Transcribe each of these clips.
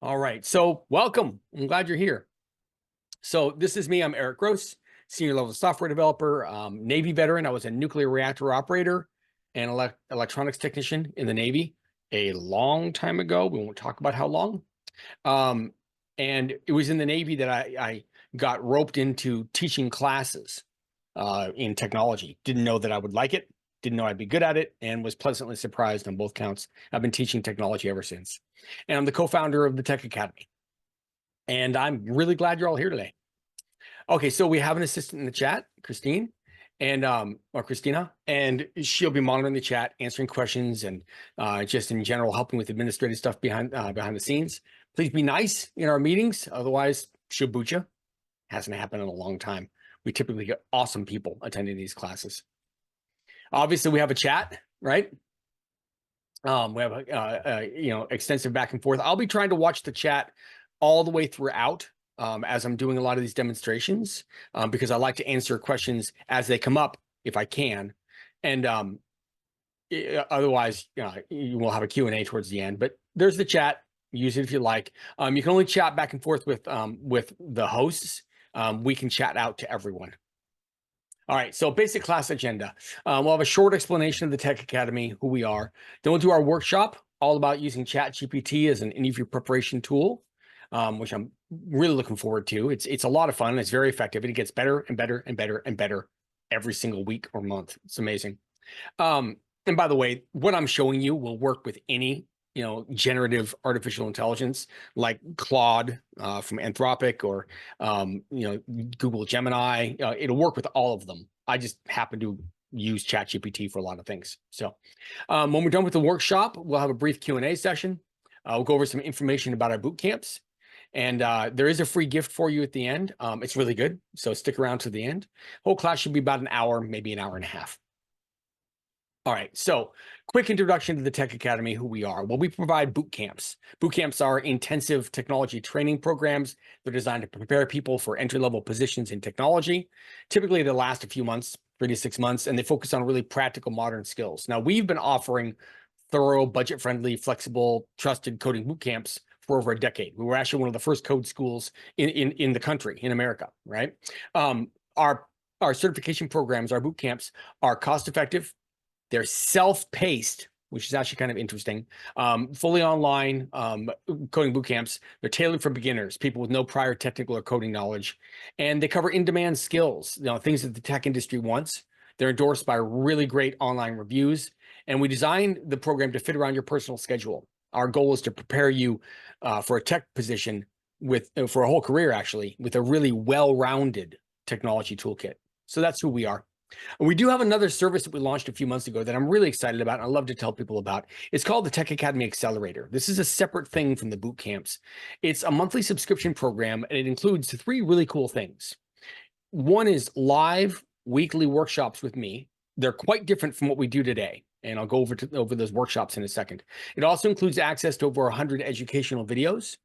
All right. So welcome. I'm glad you're here. So this is me. I'm Erik Gross, senior level software developer, Navy veteran. I was a nuclear reactor operator and electronics technician in the Navy a long time ago. We won't talk about how long. Um, and it was in the Navy that I got roped into teaching classes in technology. Didn't know that I would like it. Didn't know I'd be good at it, and was pleasantly surprised on both counts. I've been teaching technology ever since. And I'm the co-founder of the Tech Academy. And I'm really glad you're all here today. Okay, so we have an assistant in the chat, Christine, and or Christina, and she'll be monitoring the chat, answering questions, and just in general helping with administrative stuff behind the scenes. Please be nice in our meetings, otherwise she'll boot you. Hasn't happened in a long time. We typically get awesome people attending these classes. Obviously, we have a chat, right? We have a extensive back and forth. I'll be trying to watch the chat all the way throughout as I'm doing a lot of these demonstrations because I like to answer questions as they come up if I can. And otherwise, you will have a Q&A towards the end. But there's the chat. Use it if you like. You can only chat back and forth with the hosts. We can chat out to everyone. All right, so basic class agenda. We'll have a short explanation of the Tech Academy, who we are. Then we'll do our workshop, all about using ChatGPT as an interview preparation tool, which I'm really looking forward to. It's a lot of fun, and it's very effective, and it gets better and better and better and better every single week or month. It's amazing. And by the way, what I'm showing you will work with any generative artificial intelligence like Claude from Anthropic or Google Gemini. It'll work with all of them. I just happen to use ChatGPT for a lot of things. So when we're done with the workshop, we'll have a brief Q&A session. We'll go over some information about our boot camps. And there is a free gift for you at the end. It's really good, so stick around to the end. Whole class should be about an hour, maybe an hour and a half. All right, so quick introduction to the Tech Academy, who we are. Well, we provide boot camps. Boot camps are intensive technology training programs. They're designed to prepare people for entry-level positions in technology. Typically, they last a few months, 3 to 6 months, and they focus on really practical modern skills. Now, we've been offering thorough, budget-friendly, flexible, trusted coding boot camps for over a decade. We were actually one of the first code schools in the country, in America, right? Our certification programs, our boot camps, are cost-effective. They're self-paced, which is actually kind of interesting. Fully online coding boot camps. They're tailored for beginners, people with no prior technical or coding knowledge, and they cover in-demand skills, things that the tech industry wants. They're endorsed by really great online reviews, and we designed the program to fit around your personal schedule. Our goal is to prepare you for a tech position for a whole career, actually, with a really well-rounded technology toolkit. So that's who we are. We do have another service that we launched a few months ago that I'm really excited about and I love to tell people about. It's called the Tech Academy Accelerator. This is a separate thing from the boot camps. It's a monthly subscription program, and it includes 3 really cool things. One is live weekly workshops with me. They're quite different from what we do today, and I'll go over those workshops in a second. It also includes access to over 100 educational videos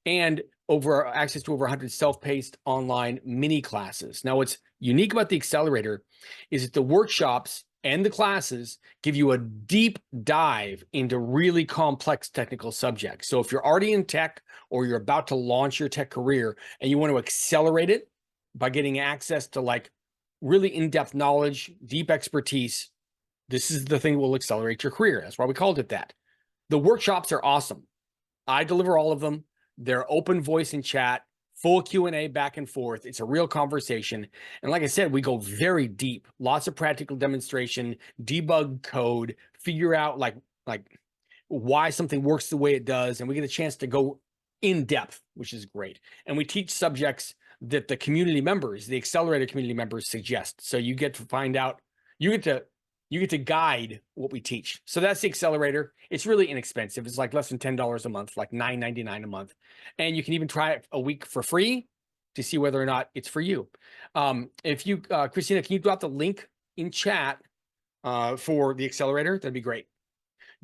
and access to over 100 self-paced online mini classes. Now, what's unique about the accelerator is that the workshops and the classes give you a deep dive into really complex technical subjects. So if you're already in tech or you're about to launch your tech career and you want to accelerate it by getting access to like really in-depth knowledge, deep expertise, this is the thing that will accelerate your career. That's why we called it that. The workshops are awesome. I deliver all of them. They're open voice and chat, full Q&A back and forth. It's a real conversation. And like I said, we go very deep, lots of practical demonstration, debug code, figure out like why something works the way it does. And we get a chance to go in depth, which is great. And we teach subjects that the community members, the accelerator community members suggest. So you get to find out, you get to guide what we teach. So that's the accelerator. It's really inexpensive. It's like less than $10 a month, like $9.99 a month. And you can even try it a week for free to see whether or not it's for you. If you, Christina, can you drop the link in chat for the accelerator? That'd be great.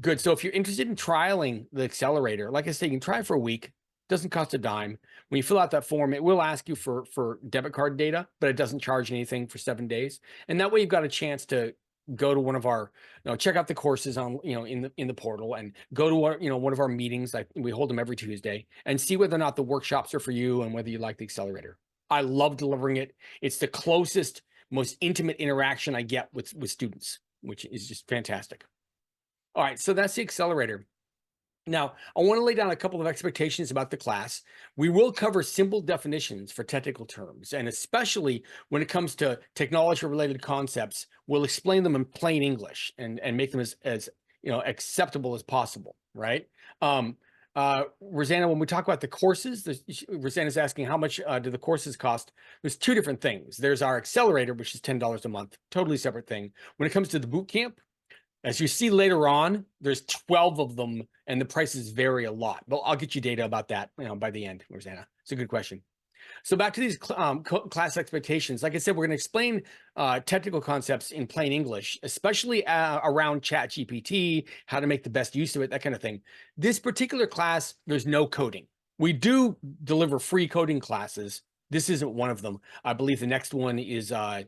Good. So if you're interested in trialing the accelerator, like I said, you can try it for a week. Doesn't cost a dime. When you fill out that form, it will ask you for debit card data, but it doesn't charge anything for 7 days. And that way you've got a chance to go to one of our, check out the courses on, in the portal, and go to our, one of our meetings. Like, we hold them every Tuesday, and see whether or not the workshops are for you and whether you like the accelerator. I love delivering it. It's the closest, most intimate interaction I get with students, which is just fantastic. All right, so that's the accelerator. Now, I want to lay down a couple of expectations about the class. We will cover simple definitions for technical terms, and especially when it comes to technology-related concepts, we'll explain them in plain English and make them as acceptable as possible, right? Rosanna, when we talk about the courses, Rosanna's asking how much do the courses cost? There's two different things. There's our accelerator, which is $10 a month, totally separate thing. When it comes to the boot camp, as you see later on, there's 12 of them, and the prices vary a lot. But I'll get you data about that, by the end, Rosanna. It's a good question. So back to these class expectations. Like I said, we're going to explain technical concepts in plain English, especially around ChatGPT, how to make the best use of it, that kind of thing. This particular class, there's no coding. We do deliver free coding classes. This isn't one of them. I believe the next one is, I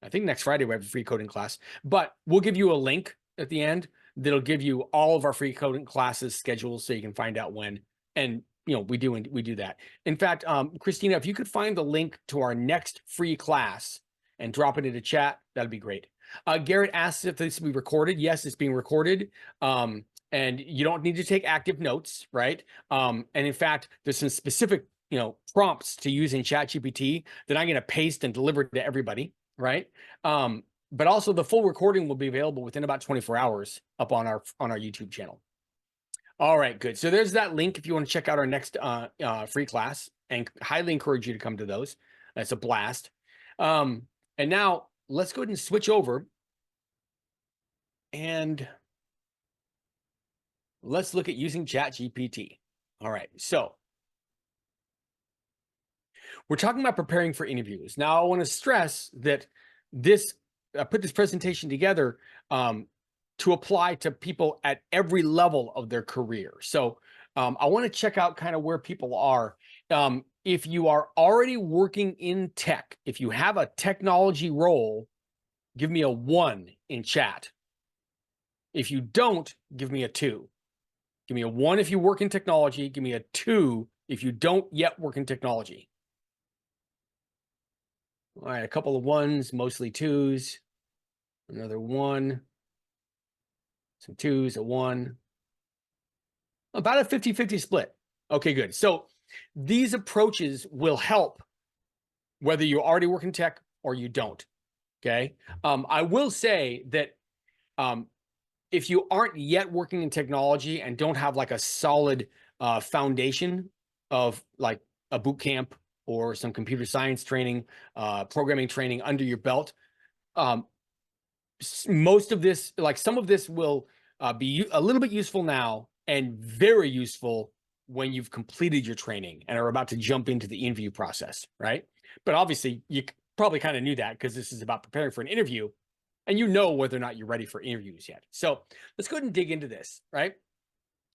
think next Friday we have a free coding class. But we'll give you a link at the end that'll give you all of our free coding classes schedules, so you can find out when. And we do that. In fact, Christina, if you could find the link to our next free class and drop it into chat, that'd be great. Garrett asks if this will be recorded. Yes, it's being recorded. And you don't need to take active notes, right? And in fact, there's some specific prompts to use in ChatGPT that I'm going to paste and deliver to everybody, right? But also the full recording will be available within about 24 hours up on our YouTube channel. All right, good. So there's that link if you want to check out our next free class, and highly encourage you to come to those. That's a blast. And now let's go ahead and switch over, and let's look at using ChatGPT. All right, so we're talking about preparing for interviews. Now, I want to stress that I put this presentation together to apply to people at every level of their career. So I want to check out kind of where people are. If you are already working in tech, if you have a technology role, give me a 1 in chat. If you don't, give me a 2. Give me a 1 if you work in technology. Give me a 2 if you don't yet work in technology. All right, a couple of 1s, mostly 2s. Another 1. Some 2s, a 1. About a 50-50 split. Okay, good. So these approaches will help whether you already work in tech or you don't. Okay. I will say that if you aren't yet working in technology and don't have like a solid foundation of like a boot camp or some computer science training, programming training under your belt, most of this, like some of this will be a little bit useful now and very useful when you've completed your training and are about to jump into the interview process, right? But obviously, you probably kind of knew that because this is about preparing for an interview, and you know whether or not you're ready for interviews yet. So let's go ahead and dig into this, right?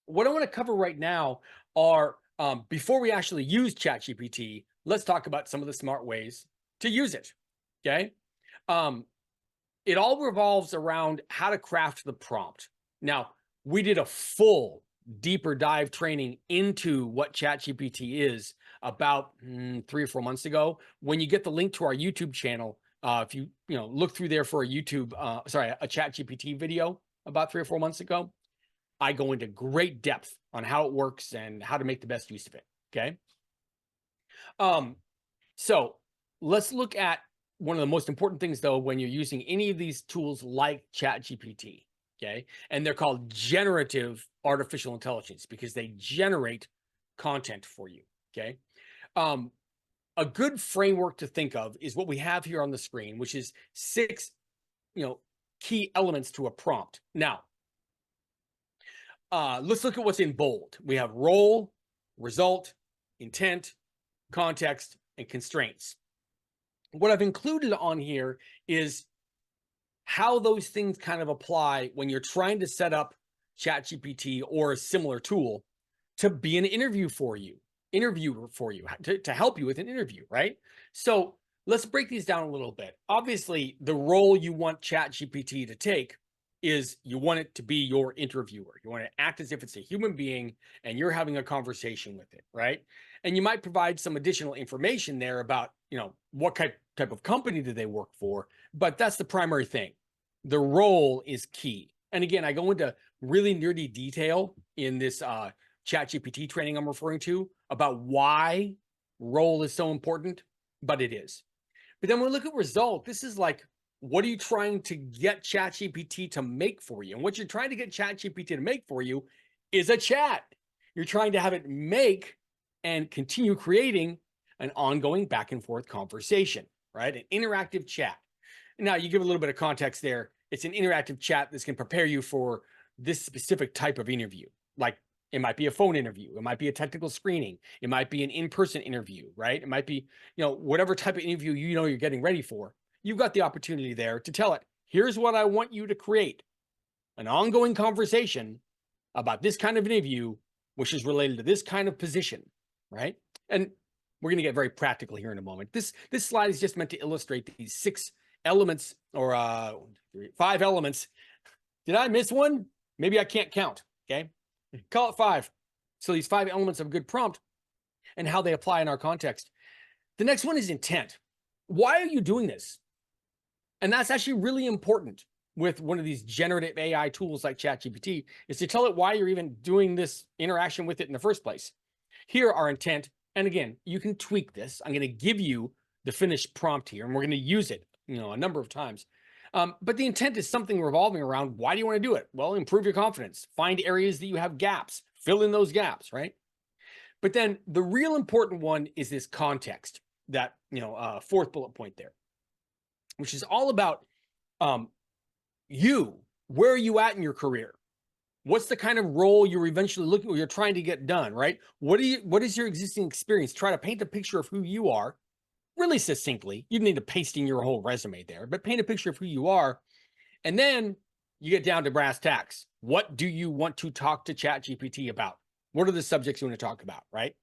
What I want to cover right now are, before we actually use ChatGPT, let's talk about some of the smart ways to use it, okay? It all revolves around how to craft the prompt. Now, we did a full deeper dive training into what ChatGPT is about 3 or 4 months ago. When you get the link to our YouTube channel, if you look through there for a ChatGPT video about 3 or 4 months ago, I go into great depth on how it works and how to make the best use of it. Okay. So let's look at one of the most important things, though, when you're using any of these tools like ChatGPT. Okay. And they're called generative artificial intelligence because they generate content for you. Okay. A good framework to think of is what we have here on the screen, which is 6, key elements to a prompt. Now, let's look at what's in bold. We have role, result, intent, context, and constraints. What I've included on here is how those things kind of apply when you're trying to set up ChatGPT or a similar tool to be an interviewer for you, to help you with an interview, right? So let's break these down a little bit. Obviously, the role you want ChatGPT to take is you want it to be your interviewer. You want to act as if it's a human being and you're having a conversation with it, right? And you might provide some additional information there about, what type of company do they work for, but that's the primary thing. The role is key. And again, I go into really nerdy detail in this ChatGPT training I'm referring to about why role is so important, but it is. But then when we look at result, this is like, what are you trying to get ChatGPT to make for you? And what you're trying to get ChatGPT to make for you is a chat. You're trying to have it make and continue creating an ongoing back and forth conversation, right? An interactive chat. Now, you give a little bit of context there. It's an interactive chat that's going to prepare you for this specific type of interview. Like it might be a phone interview. It might be a technical screening. It might be an in-person interview, right? It might be, whatever type of interview you're getting ready for. You've got the opportunity there to tell it, here's what I want you to create. An ongoing conversation about this kind of interview, which is related to this kind of position, right? And we're going to get very practical here in a moment. This slide is just meant to illustrate these 6 elements or 5 elements. Did I miss one? Maybe I can't count, okay? Call it 5. So these 5 elements of a good prompt and how they apply in our context. The next one is intent. Why are you doing this? And that's actually really important with one of these generative AI tools like ChatGPT, is to tell it why you're even doing this interaction with it in the first place. Here, our intent, and again, you can tweak this. I'm going to give you the finished prompt here, and we're going to use it, a number of times. But the intent is something revolving around, why do you want to do it? Well, improve your confidence, find areas that you have gaps, fill in those gaps, right? But then the real important one is this context, that, 4th bullet point there, which is all about where are you at in your career? What's the kind of role you're eventually looking, you're trying to get done, right? What is your existing experience? Try to paint a picture of who you are really succinctly. You don't need to paste in your whole resume there, but paint a picture of who you are. And then you get down to brass tacks. What do you want to talk to ChatGPT about? What are the subjects you want to talk about, right?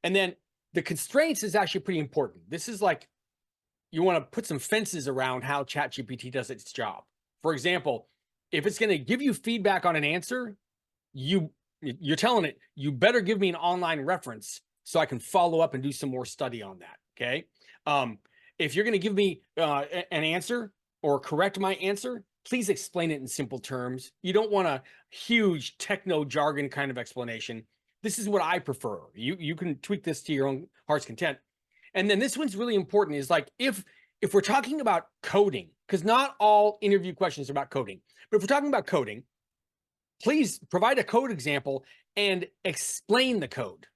And then the constraints is actually pretty important. This is like, you want to put some fences around how ChatGPT does its job. For example, if it's going to give you feedback on an answer, you're telling it, you better give me an online reference so I can follow up and do some more study on that. Okay. If you're going to give me an answer or correct my answer, please explain it in simple terms. You don't want a huge techno jargon kind of explanation. This is what I prefer. You can tweak this to your own heart's content. And then this one's really important, is like, if we're talking about coding, because not all interview questions are about coding, but if we're talking about coding, please provide a code example and explain the code.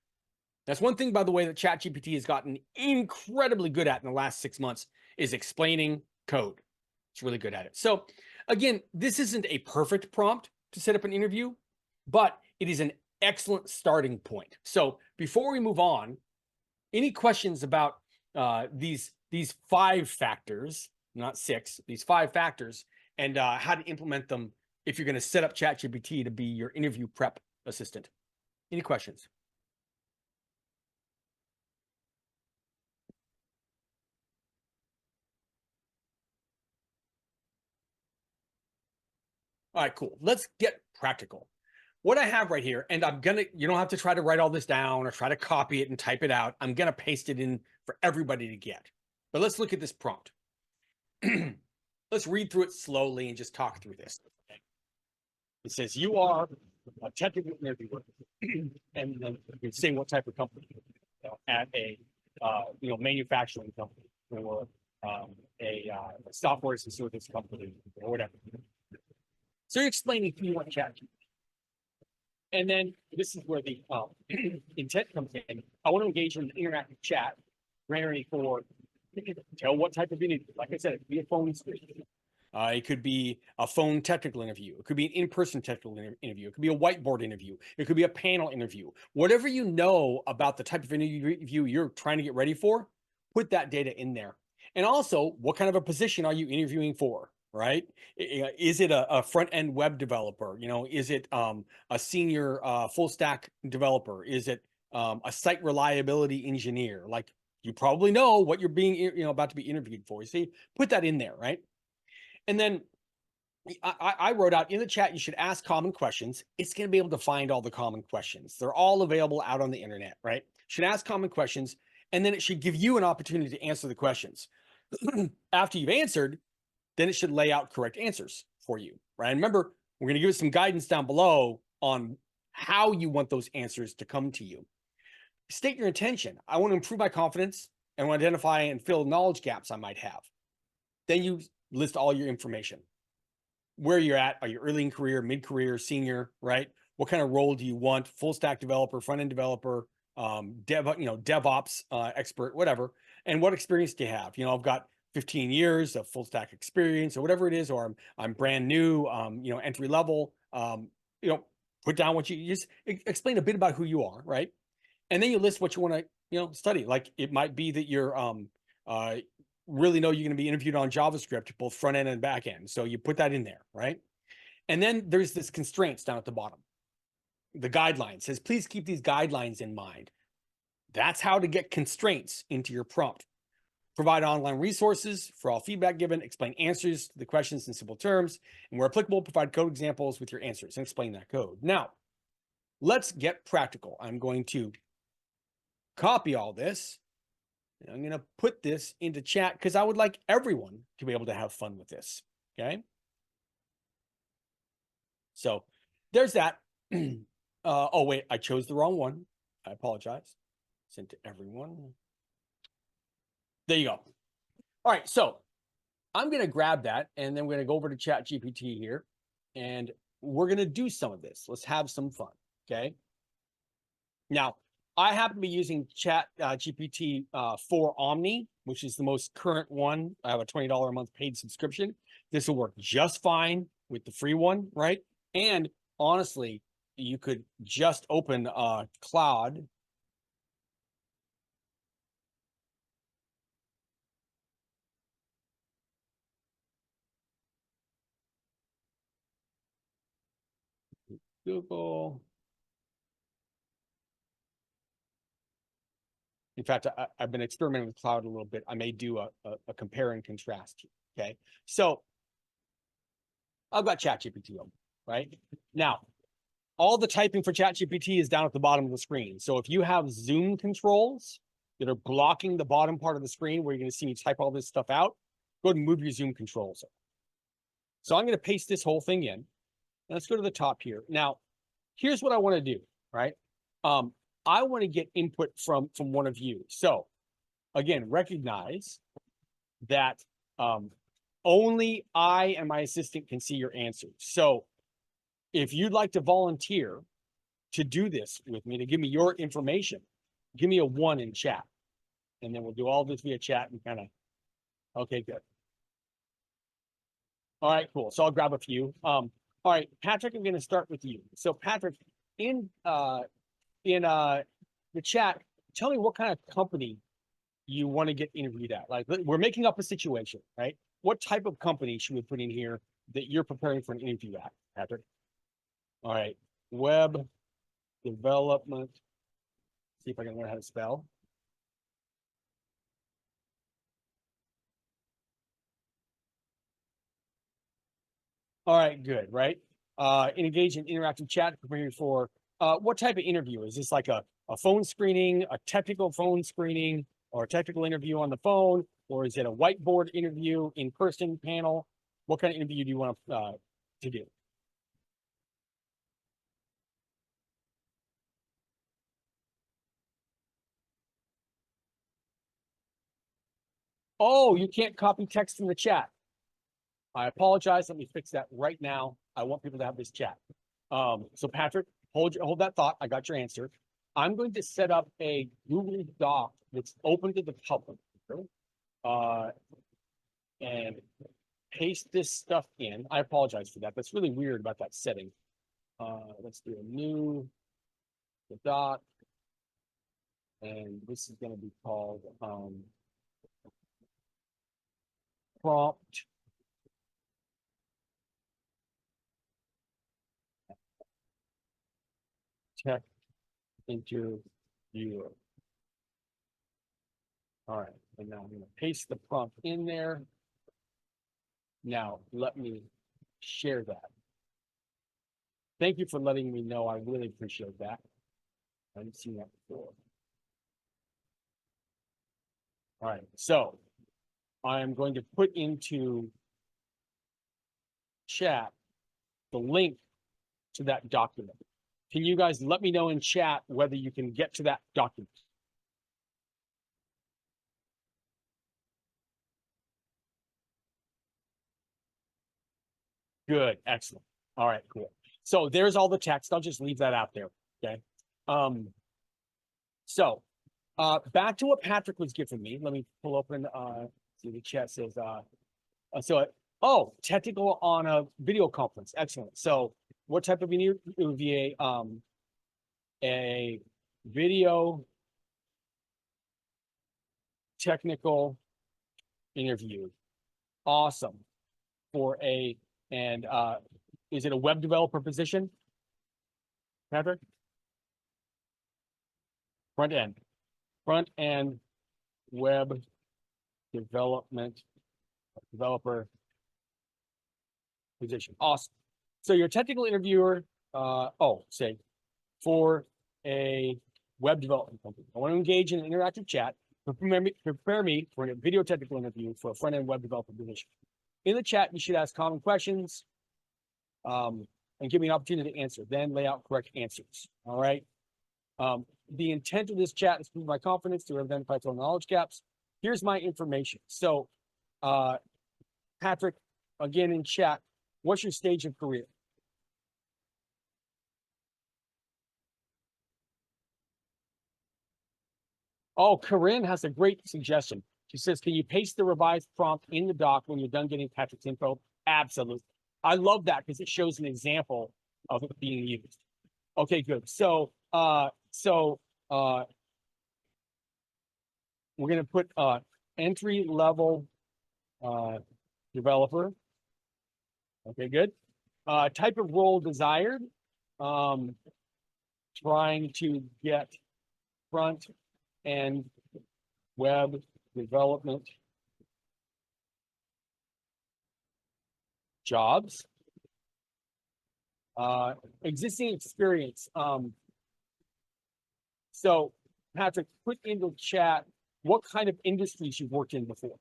That's one thing, by the way, that ChatGPT has gotten incredibly good at in the last 6 months, is explaining code. It's really good at it. So again, this isn't a perfect prompt to set up an interview, but it is an excellent starting point. So before we move on, any questions about these 5 factors, not 6, these 5 factors, and how to implement them if you're going to set up ChatGPT to be your interview prep assistant? Any questions? All right, cool. Let's get practical. What I have right here, and you don't have to try to write all this down or try to copy it and type it out. I'm going to paste it in for everybody to get. But let's look at this prompt. Let's read through it slowly and just talk through this. Okay. It says, you are a technical interviewer, and then you can say what type of company, at a manufacturing company, or a software as a service company, or whatever. So you're explaining who you want to chat to. And then this is where the intent comes in. I want to engage in an interactive chat, ready for tell what type of interview. Like I said, it could be a phone screen. It could be a phone technical interview. It could be an in-person technical interview. It could be a whiteboard interview. It could be a panel interview. Whatever you know about the type of interview you're trying to get ready for, put that data in there. And also, what kind of a position are you interviewing for? Right? Is it a front-end web developer? Is it a senior full stack developer? Is it a site reliability engineer? Like, You probably know what you're being, about to be interviewed for. You see, put that in there, right? And then I wrote out in the chat, you should ask common questions. It's going to be able to find all the common questions. They're all available out on the internet, right? Should ask common questions, and then it should give you an opportunity to answer the questions. After you've answered, then it should lay out correct answers for you, right? And remember, we're going to give it some guidance down below on how you want those answers to come to you. State your intention. I want to improve my confidence and want to identify and fill knowledge gaps I might have. Then you list all your information. Where you're at, are you early in career, mid-career, senior, right? What kind of role do you want? Full stack developer, front-end developer, DevOps expert, whatever. And what experience do you have? I've got 15 years of full stack experience or whatever it is, or I'm brand new, entry level. Put down what you just explain a bit about who you are, right? And then you list what you want to, study. Like it might be that you're really know you're going to be interviewed on JavaScript, both front end and back end. So you put that in there, right? And then there's this constraints down at the bottom. The guidelines says, please keep these guidelines in mind. That's how to get constraints into your prompt. Provide online resources for all feedback given, explain answers to the questions in simple terms, and where applicable, provide code examples with your answers and explain that code. Now, let's get practical. I'm going to copy all this. I'm going to put this into chat because I would like everyone to be able to have fun with this. Okay. So there's that. Oh, wait, I chose the wrong one. I apologize. Sent to everyone. There you go. All right. So I'm going to grab that and then we're going to go over to ChatGPT here and we're going to do some of this. Let's have some fun. Okay. Now, I happen to be using ChatGPT for Omni, which is the most current one. I have a $20 a month paid subscription. This will work just fine with the free one, right? And honestly, you could just open Cloud. Google. In fact, I've been experimenting with Cloud a little bit. I may do a compare and contrast here, okay? So I've got ChatGPT open, right? Now, all the typing for ChatGPT is down at the bottom of the screen. So if you have Zoom controls that are blocking the bottom part of the screen where you're going to see me type all this stuff out, go ahead and move your Zoom controls. So I'm going to paste this whole thing in. Let's go to the top here. Now, here's what I want to do, right? I want to get input from one of you. So again, recognize that only I and my assistant can see your answers. So if you'd like to volunteer to do this with me, to give me your information, give me a 1 in chat. And then we'll do all this via chat and kind of, okay, good. All right, cool. So I'll grab a few. All right, Patrick, I'm going to start with you. So Patrick, in the chat, tell me what kind of company you want to get interviewed at. Like we're making up a situation, right? What type of company should we put in here that you're preparing for an interview at, Patrick? All right, web development. See if I can learn how to spell. All right, good, right? Engage in interactive chat, preparing for what type of interview? Is this like a phone screening, a technical phone screening, or a technical interview on the phone? Or is it a whiteboard interview, in-person panel? What kind of interview do you want to do? Oh, you can't copy text in the chat. I apologize. Let me fix that right now. I want people to have this chat. So Patrick, hold that thought. I got your answer. I'm going to set up a Google Doc that's open to the public. And paste this stuff in. I apologize for that. That's really weird about that setting. Let's do a new doc. And this is going to be called prompt tech interviewer. All right, and now I'm going to paste the prompt in there. Now, let me share that. Thank you for letting me know. I really appreciate that. I didn't see that before. All right, so I'm going to put into chat the link to that document. Can you guys let me know in chat whether you can get to that document? Good, excellent. All right, cool. So there's all the text. I'll just leave that out there. Okay. So back to what Patrick was giving me. Let me pull open see the chat says technical on a video conference. Excellent. So what type of video? It would be a video technical interview. Awesome. For is it a web developer position? Patrick? Front end web developer position. Awesome. So your technical interviewer, for a web development company. I want to engage in an interactive chat. Prepare me for a video technical interview for a front-end web developer position. In the chat, you should ask common questions and give me an opportunity to answer, then lay out correct answers. All right. The intent of this chat is to prove my confidence to identify total knowledge gaps. Here's my information. So, Patrick, again in chat, what's your stage of career? Oh, Corinne has a great suggestion. She says, can you paste the revised prompt in the doc when you're done getting Patrick's info? Absolutely. I love that because it shows an example of it being used. Okay, good. So we're going to put entry level developer. Okay, good. Type of role desired. Trying to get front end web development jobs. Existing experience. So Patrick, put into chat what kind of industries you've worked in before.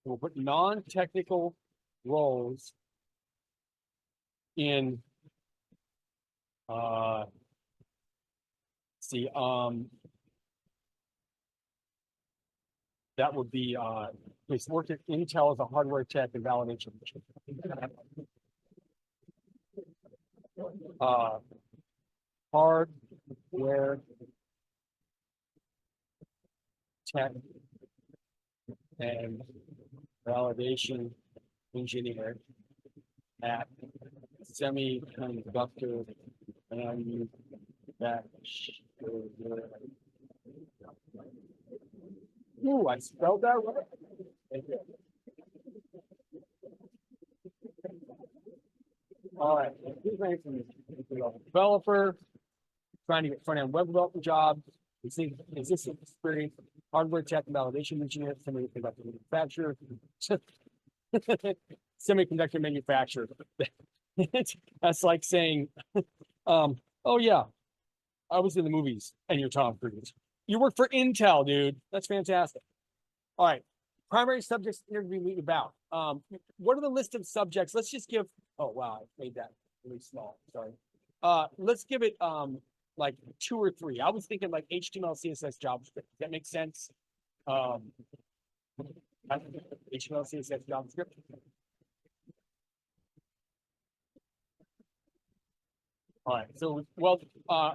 We'll put non-technical roles in that would be he's worked at Intel as a hardware tech and validation. Hardware tech and validation engineer at semiconductor manufacturer. Ooh, I spelled that right. Thank you. All right. Developer, trying to get front-end web development job. Existing experience, hardware tech and validation engineer, semiconductor manufacturer. Semiconductor manufacturer. That's like saying, oh yeah, I was in the movies and you're Tom Cruise. You work for Intel, dude. That's fantastic. All right. Primary subjects interview about. What are the list of subjects? Let's just give, oh wow, I made that really small. Sorry. Let's give it like 2 or 3. I was thinking like HTML, CSS, JavaScript. Does that make sense? HTML, CSS, JavaScript. All right. So, well,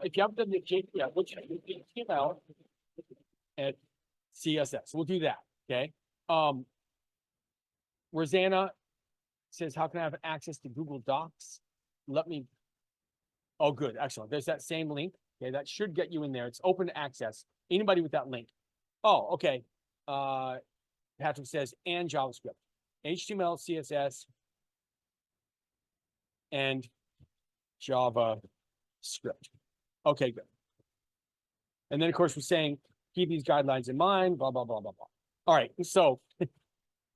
if you haven't done the JPL, which HTML and CSS, we'll do that. Okay. Rosanna says, how can I have access to Google Docs? Let me. Oh, good. Excellent. There's that same link. Okay. That should get you in there. It's open access. Anybody with that link. Oh, okay. Patrick says, and JavaScript, HTML, CSS, and JavaScript. Okay, good. And then, of course, we're saying, keep these guidelines in mind, blah, blah, blah, blah, blah. All right, so this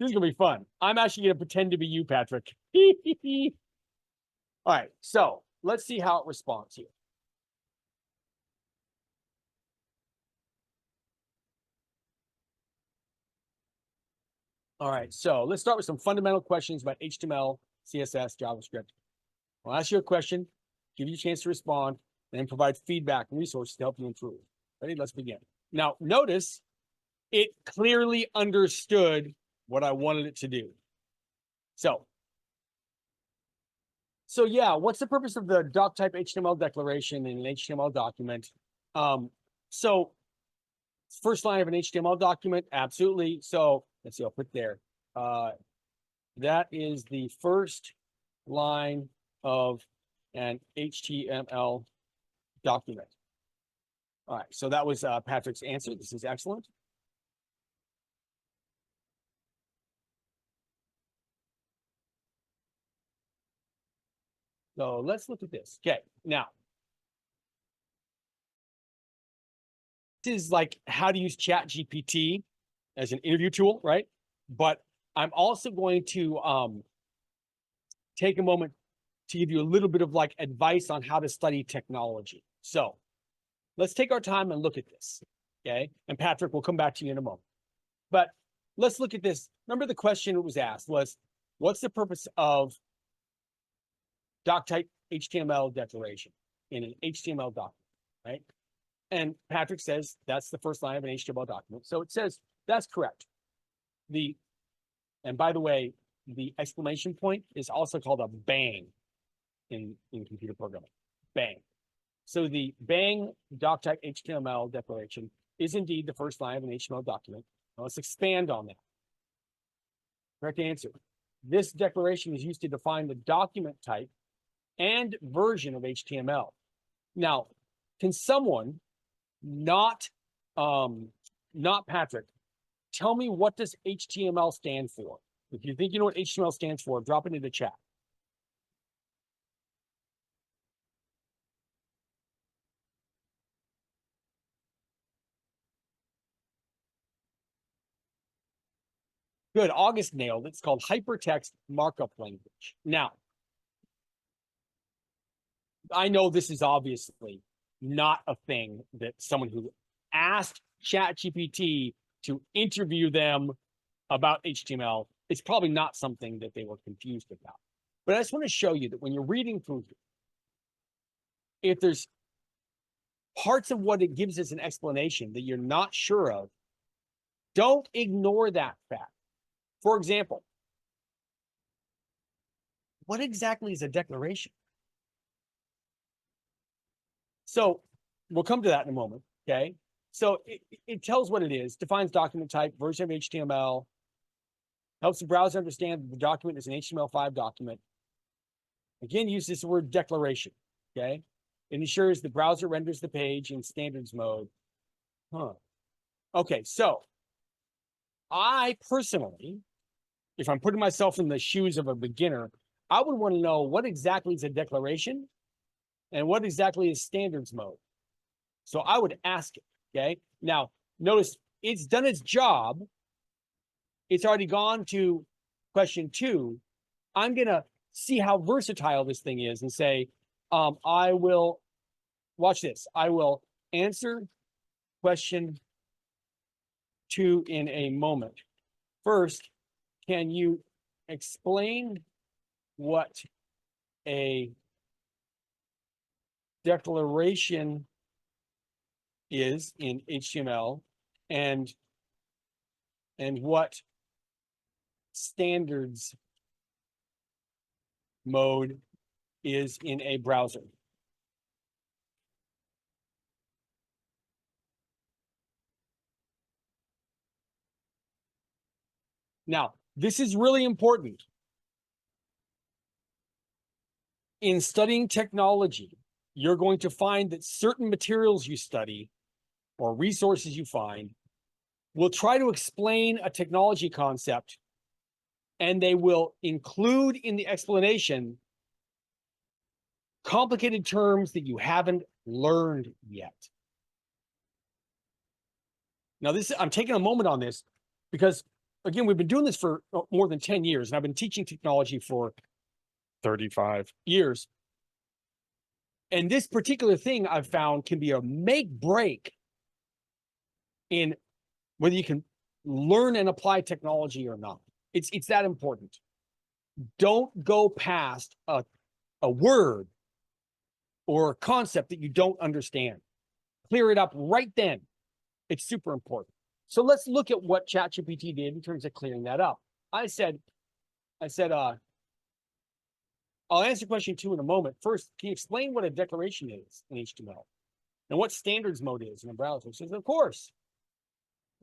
is going to be fun. I'm actually going to pretend to be you, Patrick. All right, so let's see how it responds here. All right, so let's start with some fundamental questions about HTML, CSS, JavaScript. I'll ask you a question, give you a chance to respond, and then provide feedback and resources to help you improve. Ready? Let's begin. Now, notice it clearly understood what I wanted it to do. So yeah, what's the purpose of the doc type HTML declaration in an HTML document? So first line of an HTML document, absolutely. So let's see, I'll put there. That is the first line of an HTML document. All right, so that was Patrick's answer. This is excellent. So let's look at this. Okay, now this is like how to use ChatGPT as an interview tool, right? But I'm also going to take a moment to give you a little bit of like advice on how to study technology. So let's take our time and look at this, okay? And Patrick, we'll come back to you in a moment. But let's look at this. Remember the question that was asked was, what's the purpose of doc type HTML declaration in an HTML document, right? And Patrick says that's the first line of an HTML document. So it says that's correct. And by the way, the exclamation point is also called a bang in computer programming. Bang. So the bang doc type HTML declaration is indeed the first line of an HTML document. Now let's expand on that. Correct answer. This declaration is used to define the document type and version of HTML. Now, can someone, not Patrick, tell me what does HTML stand for? If you think you know what HTML stands for, drop it in the chat. Good, August nailed it. It's called hypertext markup language. Now, I know this is obviously not a thing that someone who asked ChatGPT to interview them about HTML, it's probably not something that they were confused about. But I just want to show you that when you're reading through here, if there's parts of what it gives as an explanation that you're not sure of, don't ignore that fact. For example, what exactly is a declaration? So we'll come to that in a moment, okay? So it tells what it is, defines document type, version of HTML, helps the browser understand that the document is an HTML5 document. Again, uses the word declaration, okay? It ensures the browser renders the page in standards mode. Okay, so I personally, if I'm putting myself in the shoes of a beginner, I would want to know what exactly is a declaration and what exactly is standards mode. So I would ask it, okay? Now, notice it's done its job. It's already gone to question 2. I'm going to see how versatile this thing is and say, I will, watch this. I will answer question 2 in a moment. First, can you explain what a declaration is in HTML and what standards mode is in a browser? Now, this is really important. In studying technology, you're going to find that certain materials you study or resources you find will try to explain a technology concept, and they will include in the explanation complicated terms that you haven't learned yet. Now, I'm taking a moment on this because, again, we've been doing this for more than 10 years, and I've been teaching technology for 35 years. And this particular thing I've found can be a make break in whether you can learn and apply technology or not. It's that important. Don't go past a word or a concept that you don't understand. Clear it up right then. It's super important. So let's look at what ChatGPT did in terms of clearing that up. I said, I'll answer question 2 in a moment. First, can you explain what a declaration is in HTML and what standards mode is in a browser? It says, of course.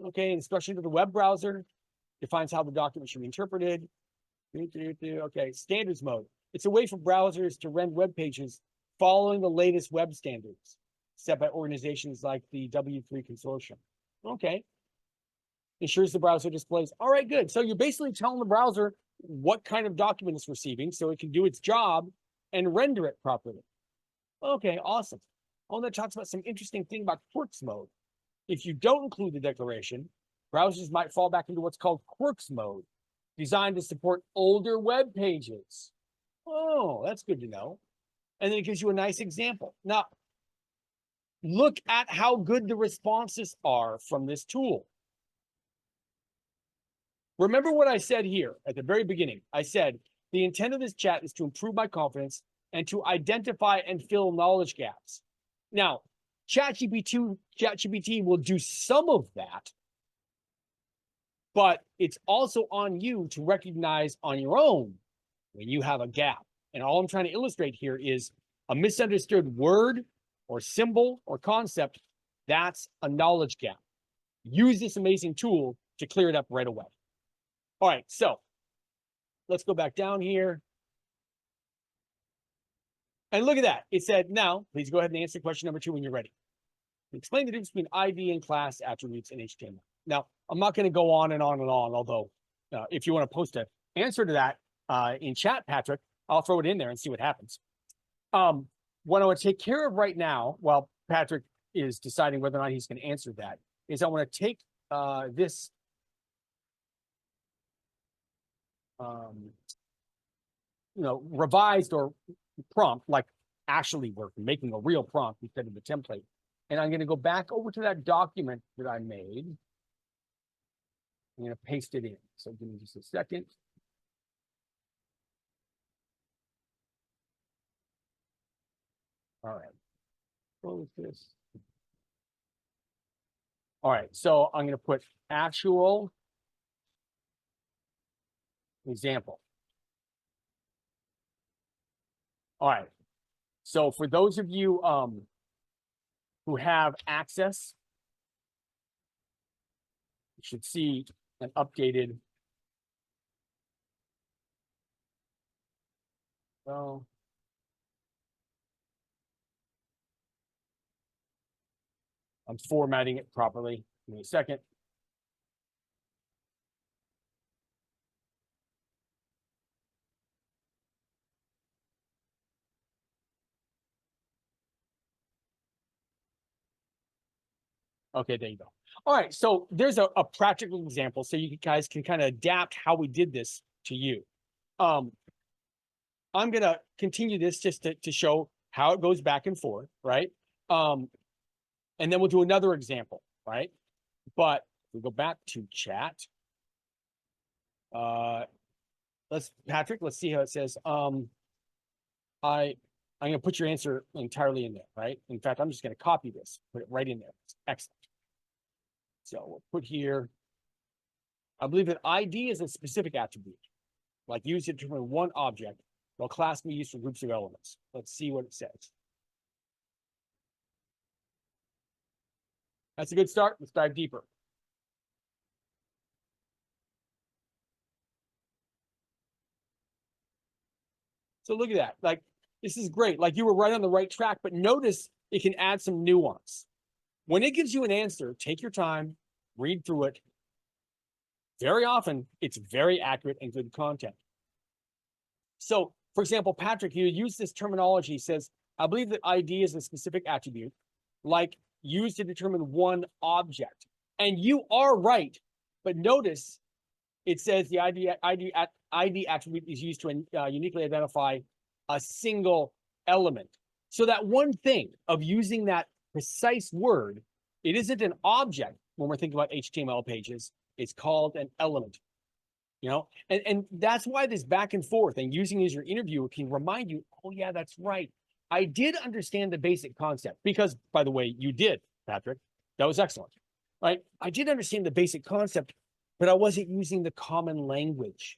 Okay, instruction to the web browser defines how the document should be interpreted. Okay, standards mode. It's a way for browsers to render web pages following the latest web standards set by organizations like the W3 Consortium. Okay. Ensures the browser displays. All right, good. So you're basically telling the browser what kind of document it's receiving so it can do its job and render it properly. Okay, awesome. Oh, that talks about some interesting thing about quirks mode. If you don't include the declaration, browsers might fall back into what's called quirks mode, designed to support older web pages. Oh, that's good to know. And then it gives you a nice example. Now, look at how good the responses are from this tool. Remember what I said here at the very beginning. I said, the intent of this chat is to improve my confidence and to identify and fill knowledge gaps. Now, ChatGPT will do some of that, but it's also on you to recognize on your own when you have a gap. And all I'm trying to illustrate here is a misunderstood word or symbol or concept. That's a knowledge gap. Use this amazing tool to clear it up right away. All right, so let's go back down here. And look at that. It said, now, please go ahead and answer question number 2 when you're ready. Explain the difference between ID and class attributes in HTML. Now, I'm not going to go on and on and on, although if you want to post an answer to that in chat, Patrick, I'll throw it in there and see what happens. What I want to take care of right now, while Patrick is deciding whether or not he's going to answer that, is I want to take this revised or prompt, like actually we're making a real prompt instead of the template. And I'm going to go back over to that document that I made. I'm going to paste it in. So give me just a second. All right. Close this. All right. So I'm going to put actual example. All right. So for those of you who have access, you should see an updated. Well, I'm formatting it properly. Give me a second. Okay, there you go. All right, so there's a practical example so you guys can kind of adapt how we did this to you. I'm going to continue this just to show how it goes back and forth, right? And then we'll do another example, right? But we go back to chat. Patrick, let's see how it says. I'm going to put your answer entirely in there, right? In fact, I'm just going to copy this, put it right in there. Excellent. So we'll put here, I believe that ID is a specific attribute, like used to determine one object, while class can be used for groups of elements. Let's see what it says. That's a good start. Let's dive deeper. So look at that. Like, this is great. Like, you were right on the right track, but notice it can add some nuance. When it gives you an answer, take your time, read through it. Very often, it's very accurate and good content. So For example, Patrick, you use this terminology. He says, I believe that ID is a specific attribute, like used to determine one object. And you are right. But notice it says the ID attribute is used to uniquely identify a single element. So that one thing of using that precise word, it isn't an object when we're thinking about HTML pages. It's called an element. You know, and that's why this back and forth and using as your interviewer can remind you, oh yeah, that's right. I did understand the basic concept because, by the way, you did, Patrick. That was excellent, right? I did understand the basic concept, but I wasn't using the common language.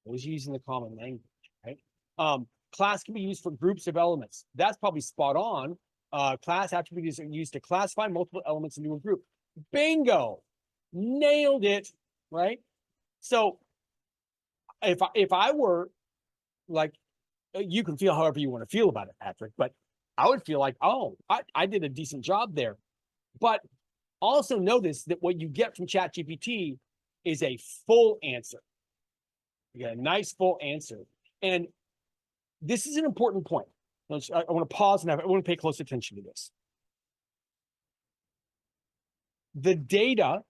I was using the common language, right? Class can be used for groups of elements. That's probably spot on. Class attributes are used to classify multiple elements into a group. Bingo, nailed it, right? So if I were like, you can feel however you want to feel about it, Patrick, but I would feel like, oh, I did a decent job there. But also notice that what you get from ChatGPT is a full answer. You get a nice full answer. And this is an important point. I want to pause and I want to pay close attention to this. The data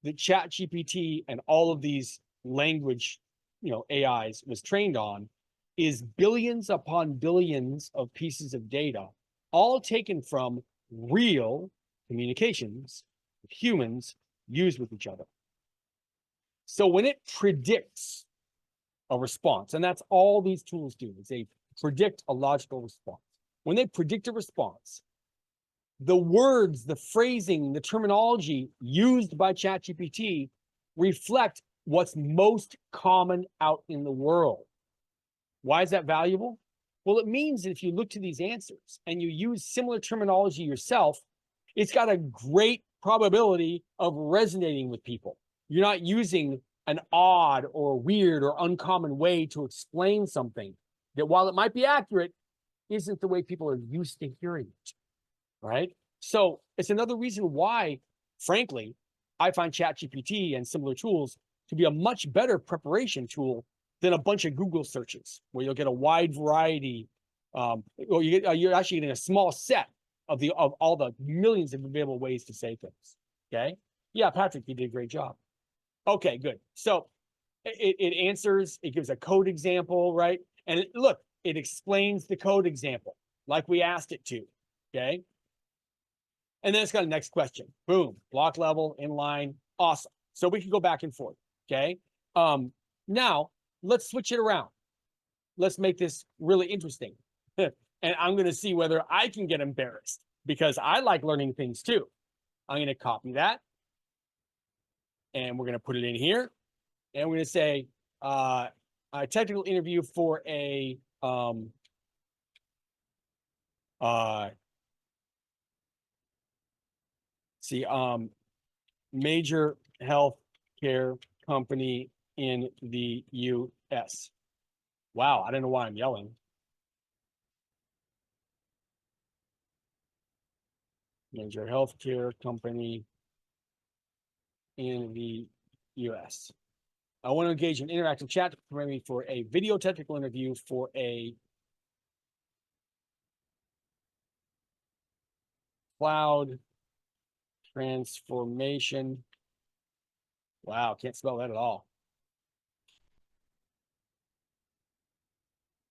that ChatGPT and all of these language, AIs was trained on is billions upon billions of pieces of data, all taken from real communications humans use with each other. So when it predicts a response, and that's all these tools do, is they predict a logical response. When they predict a response, the words, the phrasing, the terminology used by ChatGPT reflect what's most common out in the world. Why is that valuable? Well, it means that if you look to these answers and you use similar terminology yourself, it's got a great probability of resonating with people. You're not using an odd or weird or uncommon way to explain something that, while it might be accurate, isn't the way people are used to hearing it, right? So it's another reason why, frankly, I find ChatGPT and similar tools to be a much better preparation tool than a bunch of Google searches, where you'll get a wide variety, or you're actually getting a small set of all the millions of available ways to say things. Okay, yeah, Patrick, you did a great job. Okay, good. So it answers, it gives a code example, right? And look, it explains the code example like we asked it to. Okay, and then it's got a next question. Boom, block level, inline, awesome. So we can go back and forth. Okay, now let's switch it around. Let's make this really interesting. And I'm going to see whether I can get embarrassed, because I like learning things too. I'm going to copy that. And we're going to put it in here. And we're going to say a technical interview for a major health care company in the US. Wow, I don't know why I'm yelling. Major healthcare company in the US. I want to engage in interactive chat for a video technical interview for a cloud transformation. Wow, can't spell that at all.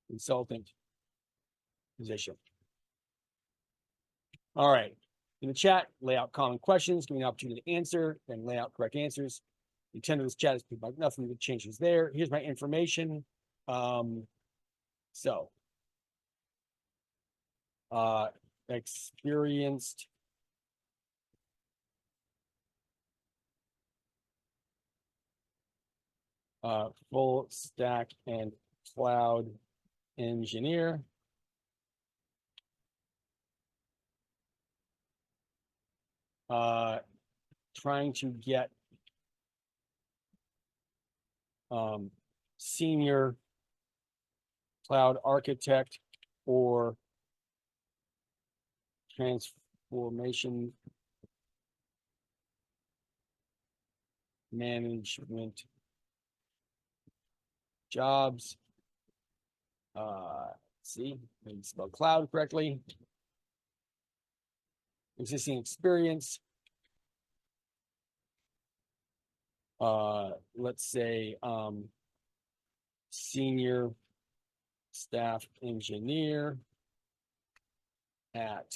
Consultant position. All right. In the chat, lay out common questions, give me an opportunity to answer, then lay out correct answers. The intent of this chat is about nothing that changes there. Here's my information. Experienced full stack and cloud engineer. Trying to get senior cloud architect or transformation management jobs See, maybe spell cloud correctly. Existing experience. Let's say senior staff engineer at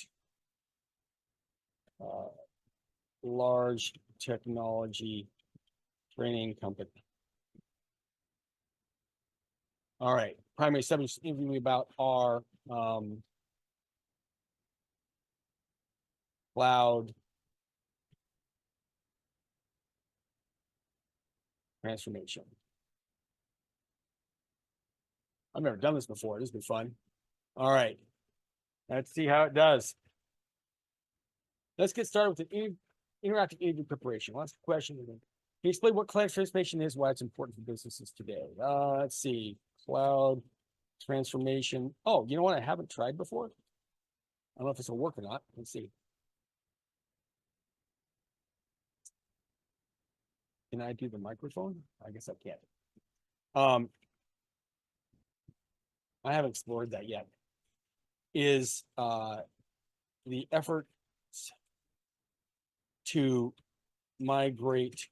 large technology training company. All right, primary subjects interviewing about are cloud transformation. I've never done this before. This will be fun. All right, let's see how it does. Let's get started with the interactive interview preparation. Last question. Can you explain what cloud transformation is, why it's important for businesses today? Let's see. Cloud transformation. Oh, you know what I haven't tried before? I don't know if this will work or not. Let's see. Can I do the microphone? I guess I can't. I haven't explored that yet. Is the effort to migrate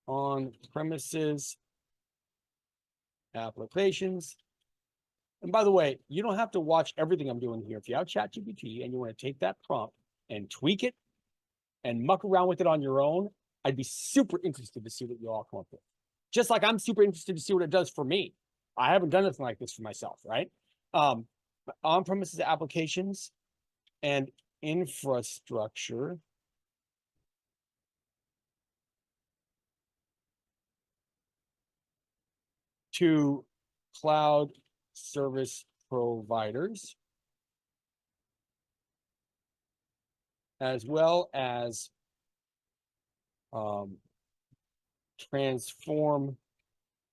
on-premises applications. And by the way, you don't have to watch everything I'm doing here. If you have ChatGPT and you want to take that prompt and tweak it and muck around with it on your own, I'd be super interested to see what you all come up with. Just like I'm super interested to see what it does for me. I haven't done anything like this for myself, right? On-premises applications and infrastructure to cloud service providers, as well as transform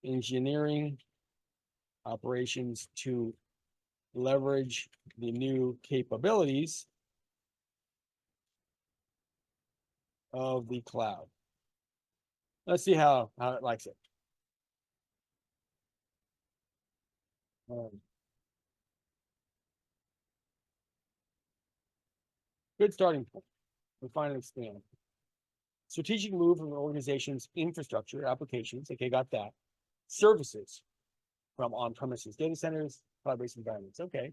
engineering operations to leverage the new capabilities of the cloud. Let's see how it likes it. Good starting point. Refine and expand. Strategic move from an organization's infrastructure, applications, okay, got that. Services from on-premises data centers, cloud-based environments, okay.